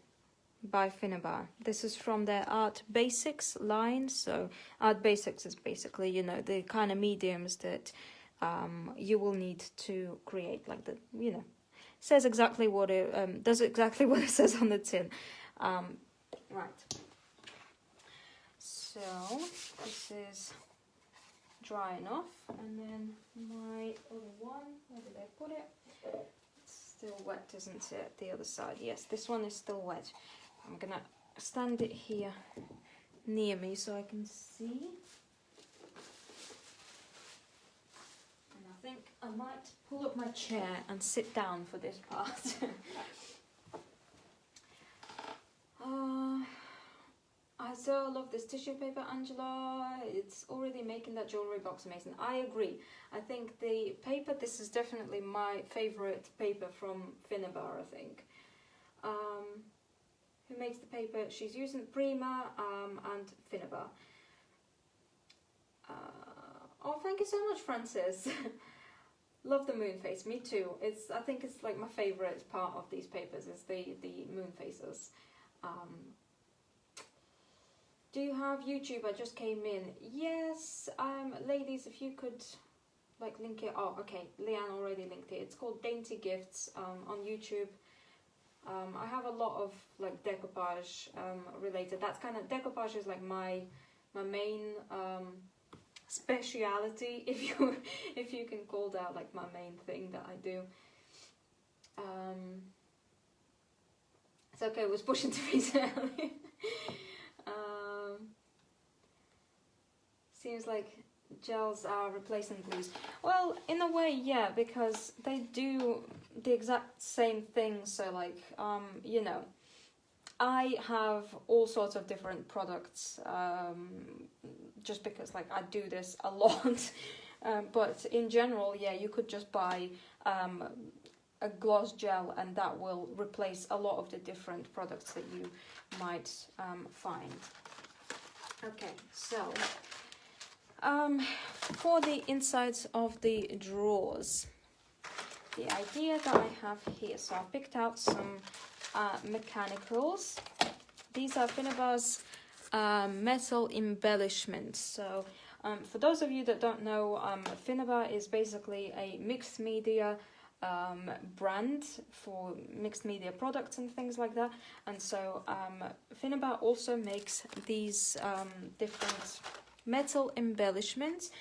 by Finnabair. This is from their Art Basics line. So Art Basics is basically, you know, the kind of mediums that you will need to create, like the, you know, says exactly what it does exactly what it says on the tin. Right. So this is drying off, and then my other one, where did I put it? It's still wet, isn't it? The other side, yes, this one is still wet. I'm gonna stand it here near me so I can see. And I think I might pull up my chair and sit down for this part. I so love this tissue paper, Angela. It's already making that jewellery box amazing. I agree. I think the paper, this is definitely my favourite paper from Finnabair, I think. Who makes the paper? She's using Prima and Finnabair. Oh, thank you so much, Francis. Love the moon face. Me too. I think it's like my favourite part of these papers is the moon faces. Do you have YouTube? I just came in. Yes, ladies, if you could like link it. Oh, okay, Leanne already linked it. It's called Dainty Gifts on YouTube. I have a lot of like decoupage related. That's kind of, decoupage is like my main speciality, if you can call that like my main thing that I do. It's okay, it was pushing to freeze early. Seems like gels are replacing glues. Well, in a way, yeah, because they do the exact same thing. So like, you know, I have all sorts of different products, just because like I do this a lot. But in general, yeah, you could just buy a gloss gel and that will replace a lot of the different products that you might find. Okay, so for the insides of the drawers, the idea that I have here, so I picked out some mechanicals. These are Finnabair's metal embellishments. So for those of you that don't know, Finnabair is basically a mixed media brand for mixed media products and things like that. And so Finnabair also makes these different metal embellishments,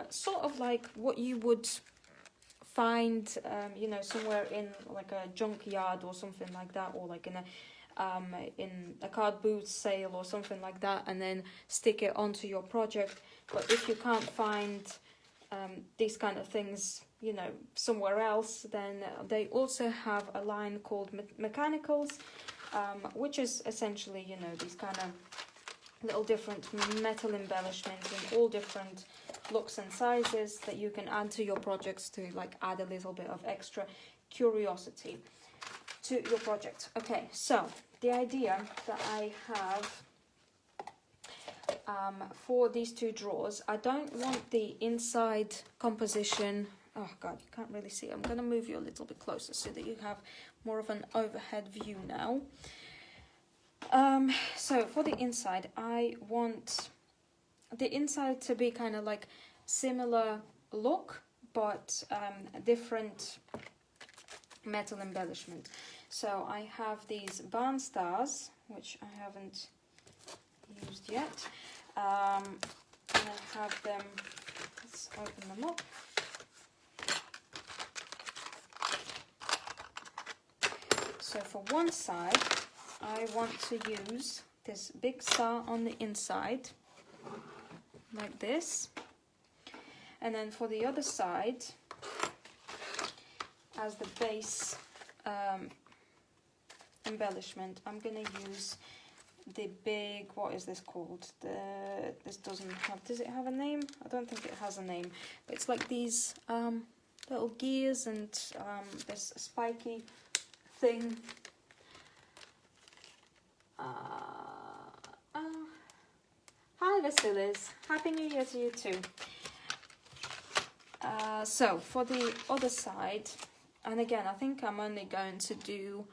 sort of like what you would find, you know, somewhere in like a junkyard or something like that, or like in a card booth sale or something like that, and then stick it onto your project. But if you can't find these kind of things, you know, somewhere else, then they also have a line called mechanicals, which is essentially, you know, these kind of little different metal embellishments in all different looks and sizes that you can add to your projects to like add a little bit of extra curiosity to your project. Okay, so the idea that I have for these two drawers, I don't want the inside composition. Oh god, you can't really see. I'm going to move you a little bit closer so that you have more of an overhead view now. So for the inside, I want the inside to be kind of like similar look, but different metal embellishment. So I have these barn stars, which I haven't used yet. And I have them, let's open them up. So for one side, I want to use this big star on the inside, like this. And then for the other side, as the base embellishment, I'm going to use the big, what is this called? This doesn't have, does it have a name? I don't think it has a name. But it's like these little gears and this spiky thing. Hi Vasilis, Happy New Year to you too. So for the other side, and again, I think I'm only going to do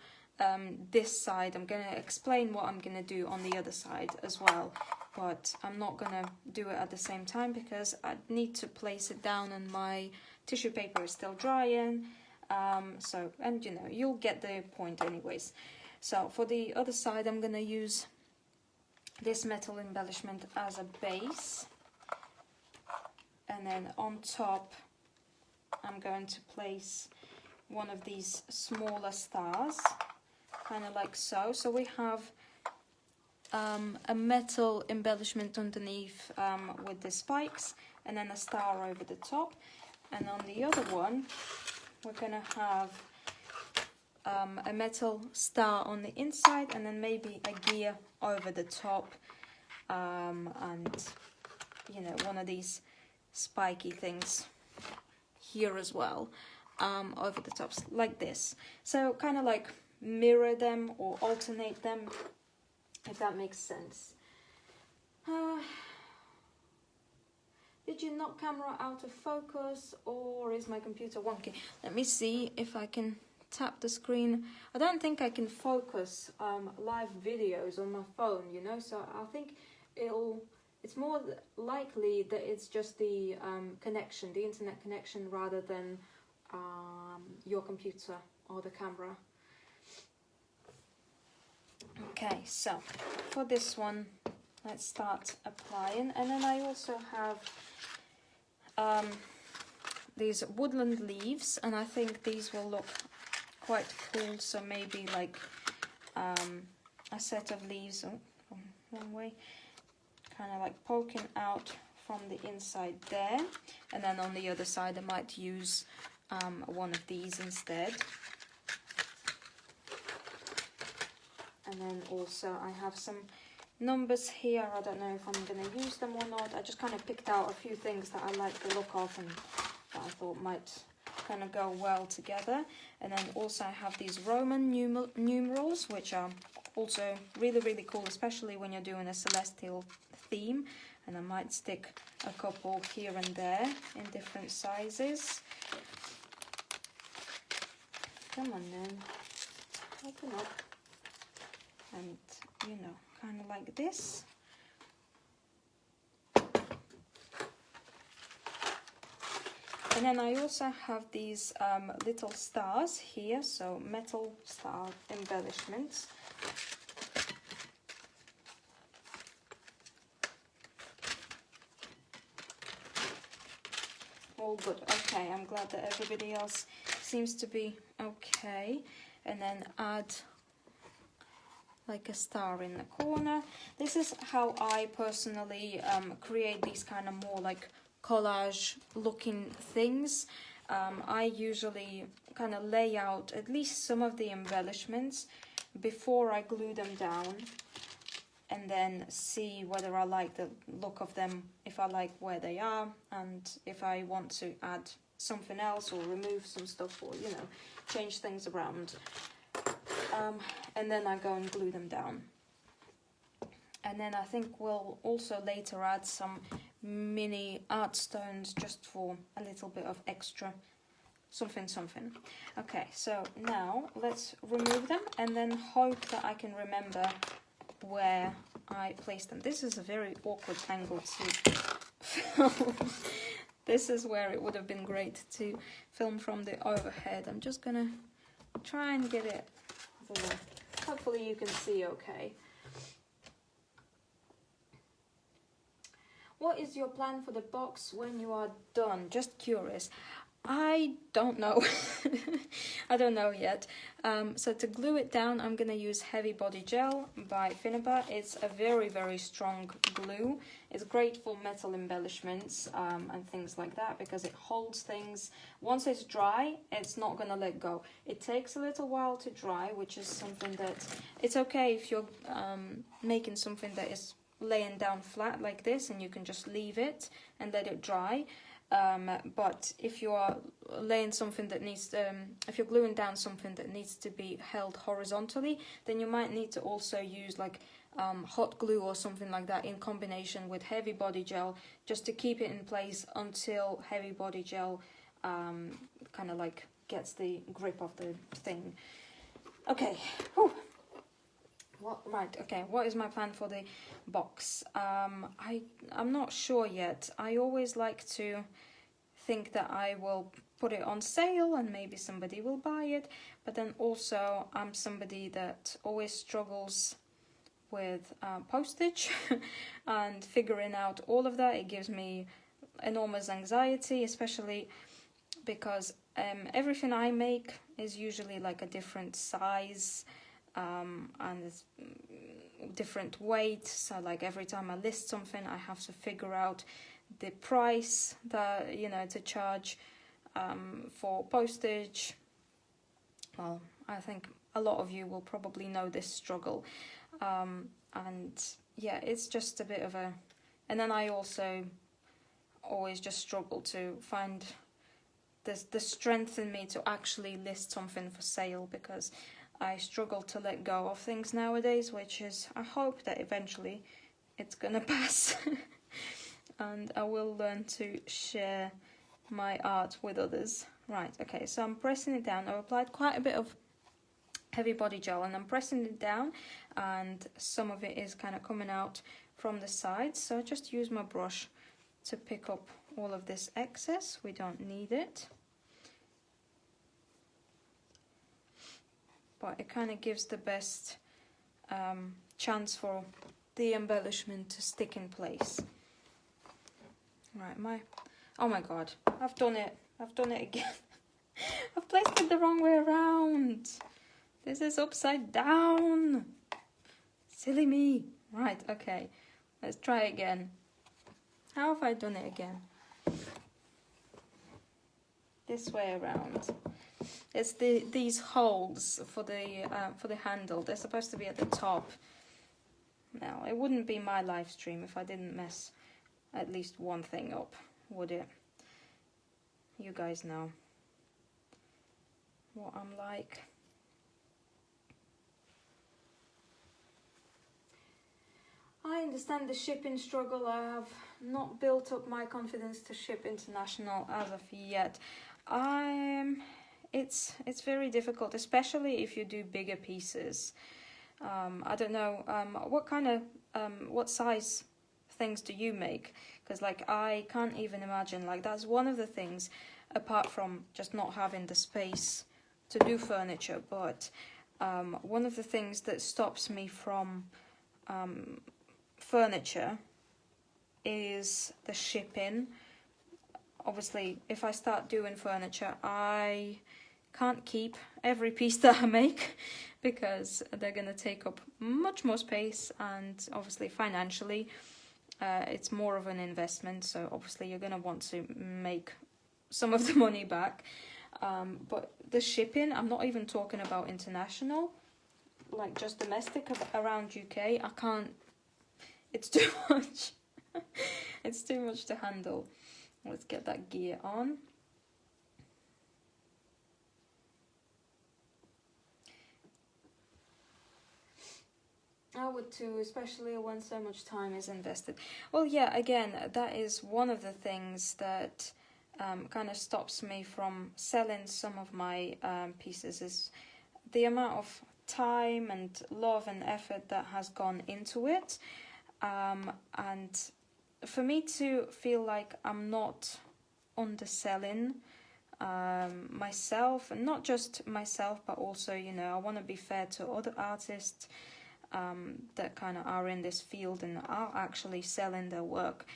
this side. I'm going to explain what I'm going to do on the other side as well, but I'm not going to do it at the same time because I need to place it down and my tissue paper is still drying. So, and you know, you'll get the point anyways. So for the other side, I'm going to use this metal embellishment as a base, and then on top I'm going to place one of these smaller stars, kind of like so. So we have a metal embellishment underneath with the spikes, and then a star over the top. And on the other one, we're going to have a metal star on the inside, and then maybe a gear over the top, and you know, one of these spiky things here as well, over the tops like this. So kind of like mirror them or alternate them, if that makes sense. Did you knock camera out of focus, or is my computer wonky? Let me see if I can tap the screen. I don't think I can focus live videos on my phone, you know, so I think it's more likely that it's just the connection, the internet connection, rather than your computer or the camera. Okay, so for this one, let's start applying. And then I also have these woodland leaves, and I think these will look quite cool. So maybe like a set of leaves, one way, kind of like poking out from the inside there, and then on the other side I might use one of these instead. And then also I have some numbers here. I don't know if I'm going to use them or not. I just kind of picked out a few things that I like the look of and that I thought might kind of go well together. And then also I have these Roman numerals, which are also really, really cool, especially when you're doing a celestial theme. And I might stick a couple here and there in different sizes. Come on then, open up. And, you know, kind of like this. And then I also have these little stars here, so metal star embellishments. All good. Okay, I'm glad that everybody else seems to be okay. And then add like a star in the corner. This is how I personally create these kind of more like collage looking things. I usually kind of lay out at least some of the embellishments before I glue them down, and then see whether I like the look of them, if I like where they are, and if I want to add something else or remove some stuff, or, you know, change things around. And then I go and glue them down. And then I think we'll also later add some mini art stones just for a little bit of extra something. Okay, so now let's remove them and then hope that I can remember where I placed them. This is a very awkward angle to film. This is where it would have been great to film from the overhead. I'm just gonna try and get it. Hopefully you can see okay. What is your plan for the box when you are done? Just curious. I don't know. I don't know yet. So to glue it down, I'm going to use Heavy Body Gel by Finnabair. It's a very, very strong glue. It's great for metal embellishments and things like that because it holds things. Once it's dry, it's not going to let go. It takes a little while to dry, which is something that... It's okay if you're making something that is laying down flat like this and you can just leave it and let it dry. But if you are laying something that needs, if you're gluing down something that needs to be held horizontally, then you might need to also use like hot glue or something like that in combination with Heavy Body Gel, just to keep it in place until Heavy Body Gel kind of like gets the grip of the thing. Okay. Whew. What is my plan for the box? I'm not sure yet. I always like to think that I will put it on sale and maybe somebody will buy it, but then also I'm somebody that always struggles with postage and figuring out all of that. It gives me enormous anxiety, especially because everything I make is usually like a different size, and it's different weight, so like every time I list something I have to figure out the price that, you know, to charge for postage. Well, I think a lot of you will probably know this struggle, and yeah, it's just a bit of a, and then I also always just struggle to find the strength in me to actually list something for sale, because I struggle to let go of things nowadays, which is, I hope that eventually it's gonna pass and I will learn to share my art with others. Right, okay, so I'm pressing it down. I've applied quite a bit of heavy body gel and I'm pressing it down, and some of it is kind of coming out from the sides, so I just use my brush to pick up all of this excess. We don't need it, but it kind of gives the best chance for the embellishment to stick in place. Right, oh my god, I've done it again. I've placed it the wrong way around. This is upside down. Silly me. Right, okay, let's try again. How have I done it again? This way around. It's these holes for the handle. They're supposed to be at the top. Now, it wouldn't be my live stream if I didn't mess at least one thing up, would it? You guys know what I'm like. I understand the shipping struggle. I have not built up my confidence to ship international as of yet. It's very difficult, especially if you do bigger pieces. I don't know what size things do you make? Because like I can't even imagine. Like that's one of the things, apart from just not having the space to do furniture. But one of the things that stops me from furniture is the shipping. Obviously, if I start doing furniture, I can't keep every piece that I make because they're going to take up much more space, and obviously financially it's more of an investment, so obviously you're going to want to make some of the money back. But the shipping, I'm not even talking about international, like just domestic around UK, I can't, it's too much. It's too much to handle. Let's get that gear on. I would too, especially when so much time is invested. Well, yeah, again, that is one of the things that kind of stops me from selling some of my pieces, is the amount of time and love and effort that has gone into it. And for me to feel like I'm not underselling myself, and not just myself, but also, you know, I want to be fair to other artists that kind of are in this field and are actually selling their work.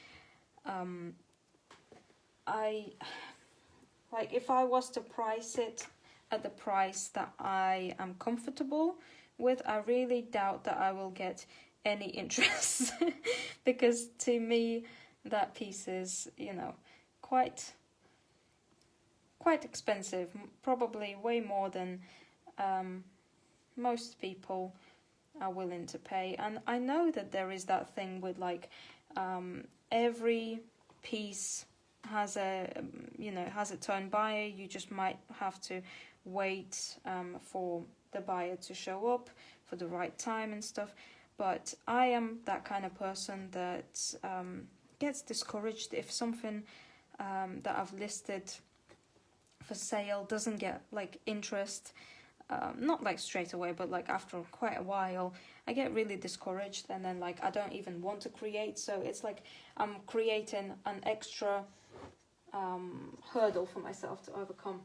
If I was to price it at the price that I am comfortable with, I really doubt that I will get any interest because to me that piece is, you know, quite expensive, probably way more than most people are willing to pay. And I know that there is that thing with like every piece has a turn buyer. You just might have to wait for the buyer to show up for the right time and stuff. But I am that kind of person that gets discouraged if something that I've listed for sale doesn't get like interest, not like straight away, but like after quite a while, I get really discouraged, and then like I don't even want to create. So it's like I'm creating an extra hurdle for myself to overcome.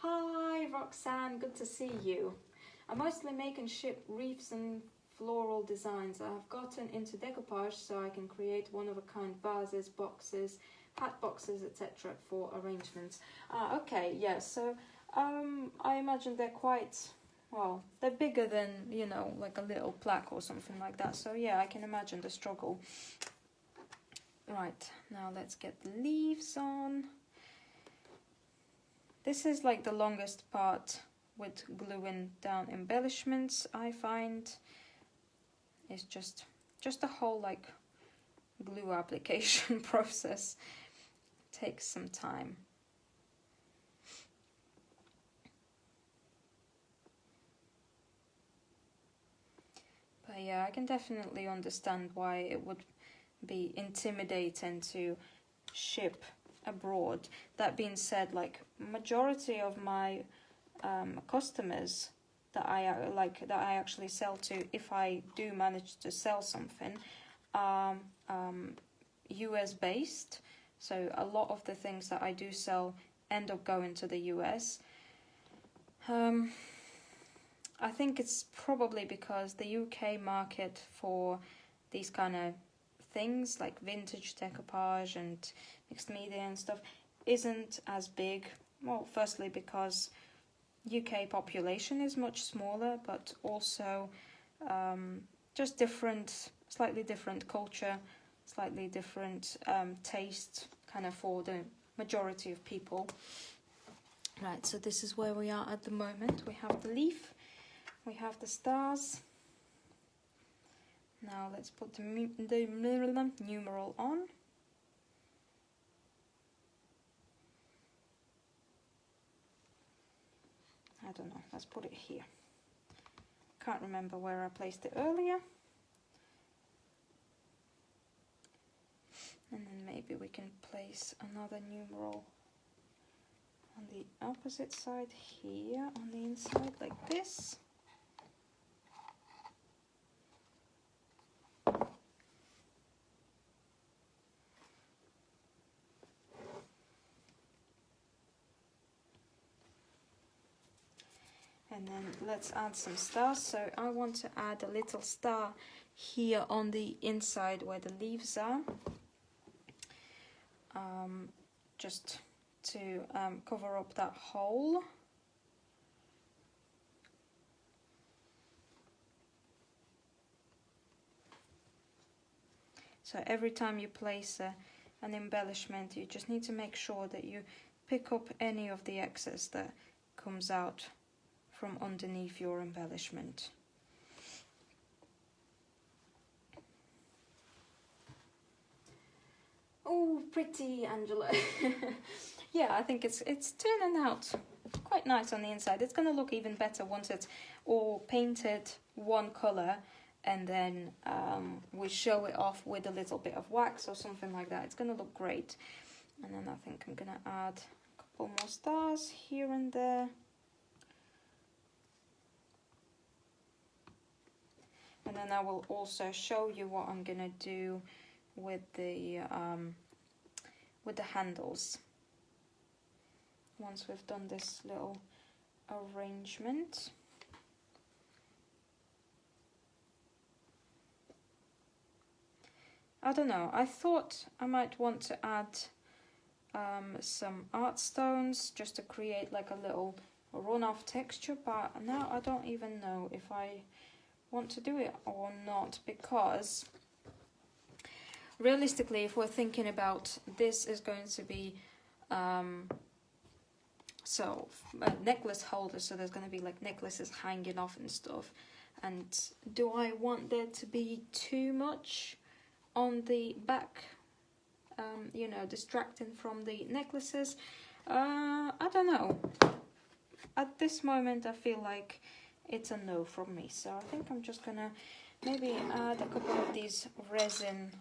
Hi Roxanne, good to see you. I mostly make and ship wreaths and floral designs. I have gotten into decoupage so I can create one-of-a-kind vases, boxes, hat boxes, etc. for arrangements. Okay, yeah, so I imagine they're quite, well, they're bigger than, you know, like a little plaque or something like that. So yeah, I can imagine the struggle. Right, now let's get the leaves on. This is like the longest part with gluing down embellishments, I find. It's just the whole like glue application process takes some time. But yeah, I can definitely understand why it would be intimidating to ship abroad. That being said, like majority of my customers that I actually sell to, if I do manage to sell something, US based. So a lot of the things that I do sell end up going to the US. I think it's probably because the UK market for these kind of things like vintage decoupage and mixed media and stuff isn't as big. Well, firstly because UK population is much smaller, but also just different, slightly different culture, slightly different taste kind of for the majority of people. Right, so this is where we are at the moment. We have the leaf, we have the stars. Now let's put the numeral on. I don't know, let's put it here. Can't remember where I placed it earlier. And then maybe we can place another numeral on the opposite side here, on the inside, like this. And then let's add some stars. So I want to add a little star here on the inside where the leaves are. Just to cover up that hole. So every time you place an embellishment, you just need to make sure that you pick up any of the excess that comes out from underneath your embellishment. Oh, pretty, Angela. Yeah, I think it's turning out quite nice on the inside. It's going to look even better once it's all painted one color, and then we show it off with a little bit of wax or something like that. It's going to look great. And then I think I'm going to add a couple more stars here and there. And then I will also show you what I'm going to do with the handles once we've done this little arrangement. I don't know, I thought I might want to add some art stones just to create like a little run-off texture, but now I don't even know if I want to do it or not, because realistically, if we're thinking about this is going to be so a necklace holder, so there's going to be like necklaces hanging off and stuff, and do I want there to be too much on the back, you know, distracting from the necklaces? I don't know. At this moment I feel like it's a no from me, so I think I'm just gonna maybe add a couple of these resin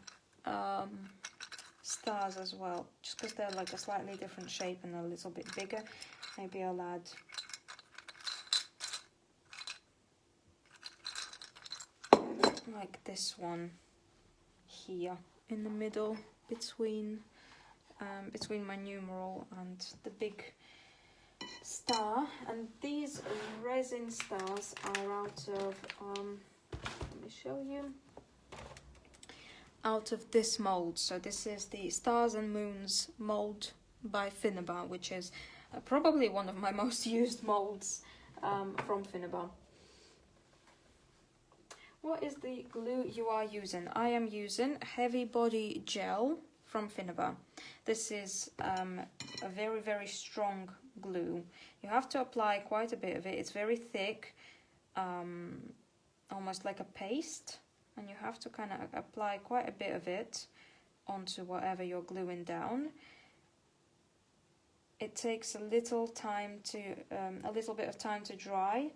stars as well, just because they're like a slightly different shape and a little bit bigger. Maybe I'll add like this one here in the middle between my numeral and the big star. And these resin stars are out of let me show you, out of this mold. So this is the Stars and Moons mold by Finnabair, which is probably one of my most used molds from Finnabair. What is the glue you are using? I am using Heavy Body Gel from Finnabair. This is a very, very strong glue. You have to apply quite a bit of it. It's very thick, almost like a paste, and you have to kind of apply quite a bit of it onto whatever you're gluing down. It takes a little bit of time to dry,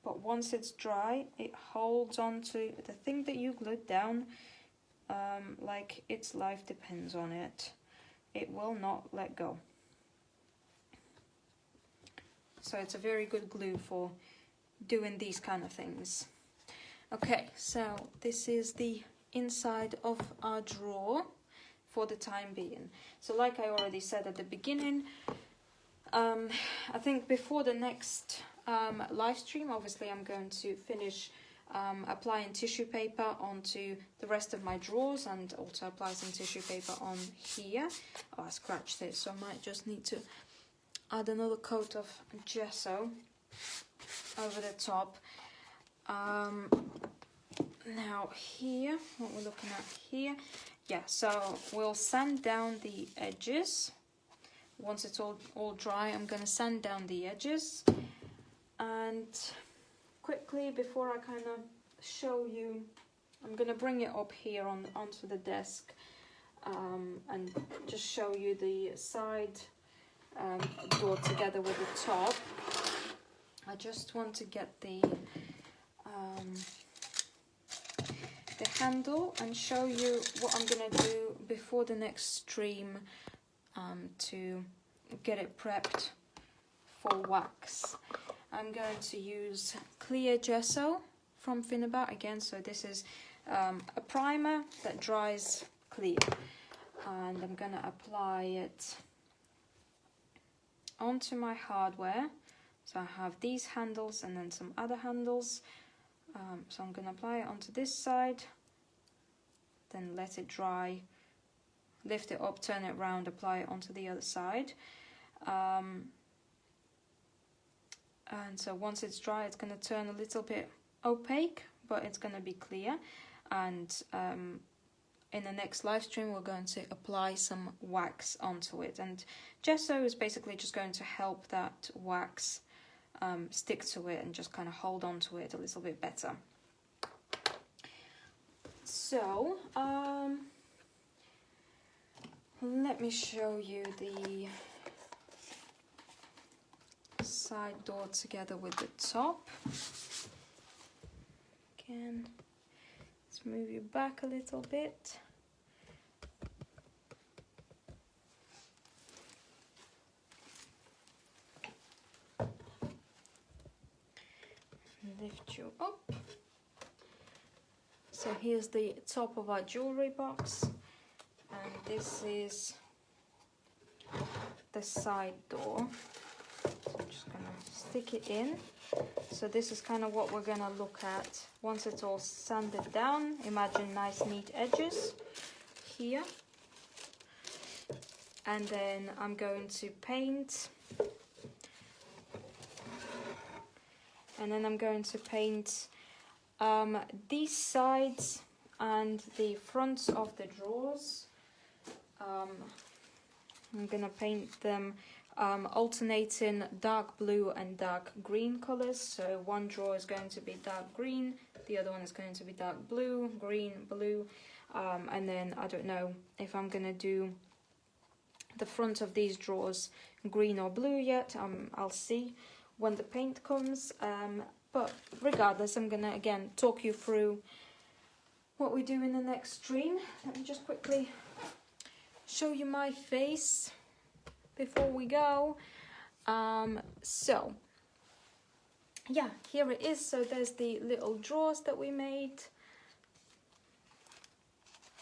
but once it's dry, it holds on to the thing that you glued down like its life depends on it. It will not let go. So it's a very good glue for doing these kind of things. Okay, so this is the inside of our drawer for the time being. So like I already said at the beginning, I think before the next live stream, obviously I'm going to finish applying tissue paper onto the rest of my drawers, and also apply some tissue paper on here. Oh, I scratched this, so I might just need to add another coat of gesso over the top. Now here, what we're looking at here, yeah, so we'll sand down the edges. Once it's all dry, I'm going to sand down the edges. And quickly, before I kind of show you, I'm going to bring it up here onto the desk and just show you the side door together with the top. I just want to get the handle and show you what I'm going to do before the next stream to get it prepped for wax. I'm going to use clear gesso from Finnabair again. So this is a primer that dries clear, and I'm going to apply it onto my hardware. So I have these handles and then some other handles. So I'm going to apply it onto this side, then let it dry, lift it up, turn it around, apply it onto the other side. And so once it's dry, it's going to turn a little bit opaque, but it's going to be clear. And in the next live stream, we're going to apply some wax onto it. And gesso is basically just going to help that wax stick to it and just kind of hold on to it a little bit better. So let me show you the side door together with the top. Again, let's move you back a little bit. Lift you up. So here's the top of our jewelry box, and this is the side door. So I'm just gonna stick it in. So this is kind of what we're gonna look at once it's all sanded down. Imagine nice neat edges here, and then I'm going to paint. And then I'm going to paint these sides and the fronts of the drawers. I'm going to paint them alternating dark blue and dark green colors. So one drawer is going to be dark green, the other one is going to be dark blue, green, blue. And then I don't know if I'm going to do the front of these drawers green or blue yet. I'll see when the paint comes, but regardless, I'm gonna again talk you through what we do in the next stream. Let me just quickly show you my face before we go. So yeah, here it is. So there's the little drawers that we made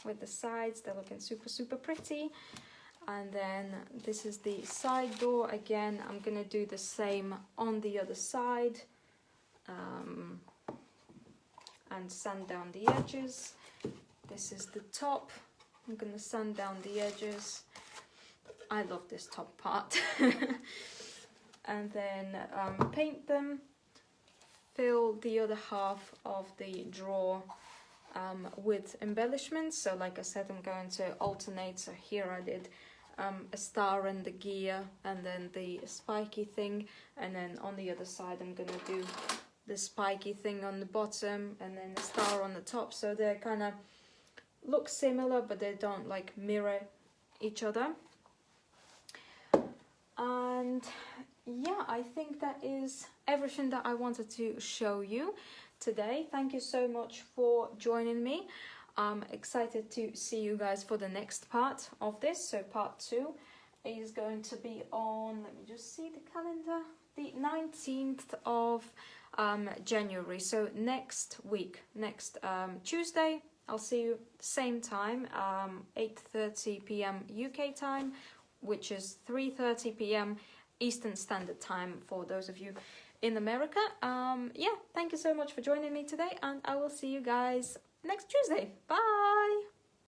with the sides. They're looking super pretty. And then this is the side door. Again, I'm gonna do the same on the other side, and sand down the edges. This is the top. I'm gonna sand down the edges. I love this top part. And then paint them. Fill the other half of the drawer with embellishments. So like I said, I'm going to alternate. So here I did a star and the gear, and then the spiky thing, and then on the other side I'm gonna do the spiky thing on the bottom and then the star on the top. So they kind of look similar, but they don't like mirror each other. And yeah, I think that is everything that I wanted to show you today. Thank you so much for joining me. I'm excited to see you guys for the next part of this. So part 2 is going to be on, let me just see the calendar, the 19th of January. So next week, next Tuesday, I'll see you same time, 8:30 p.m. UK time, which is 3:30 p.m. Eastern Standard Time for those of you in America. Yeah, thank you so much for joining me today, and I will see you guys next Tuesday. Bye!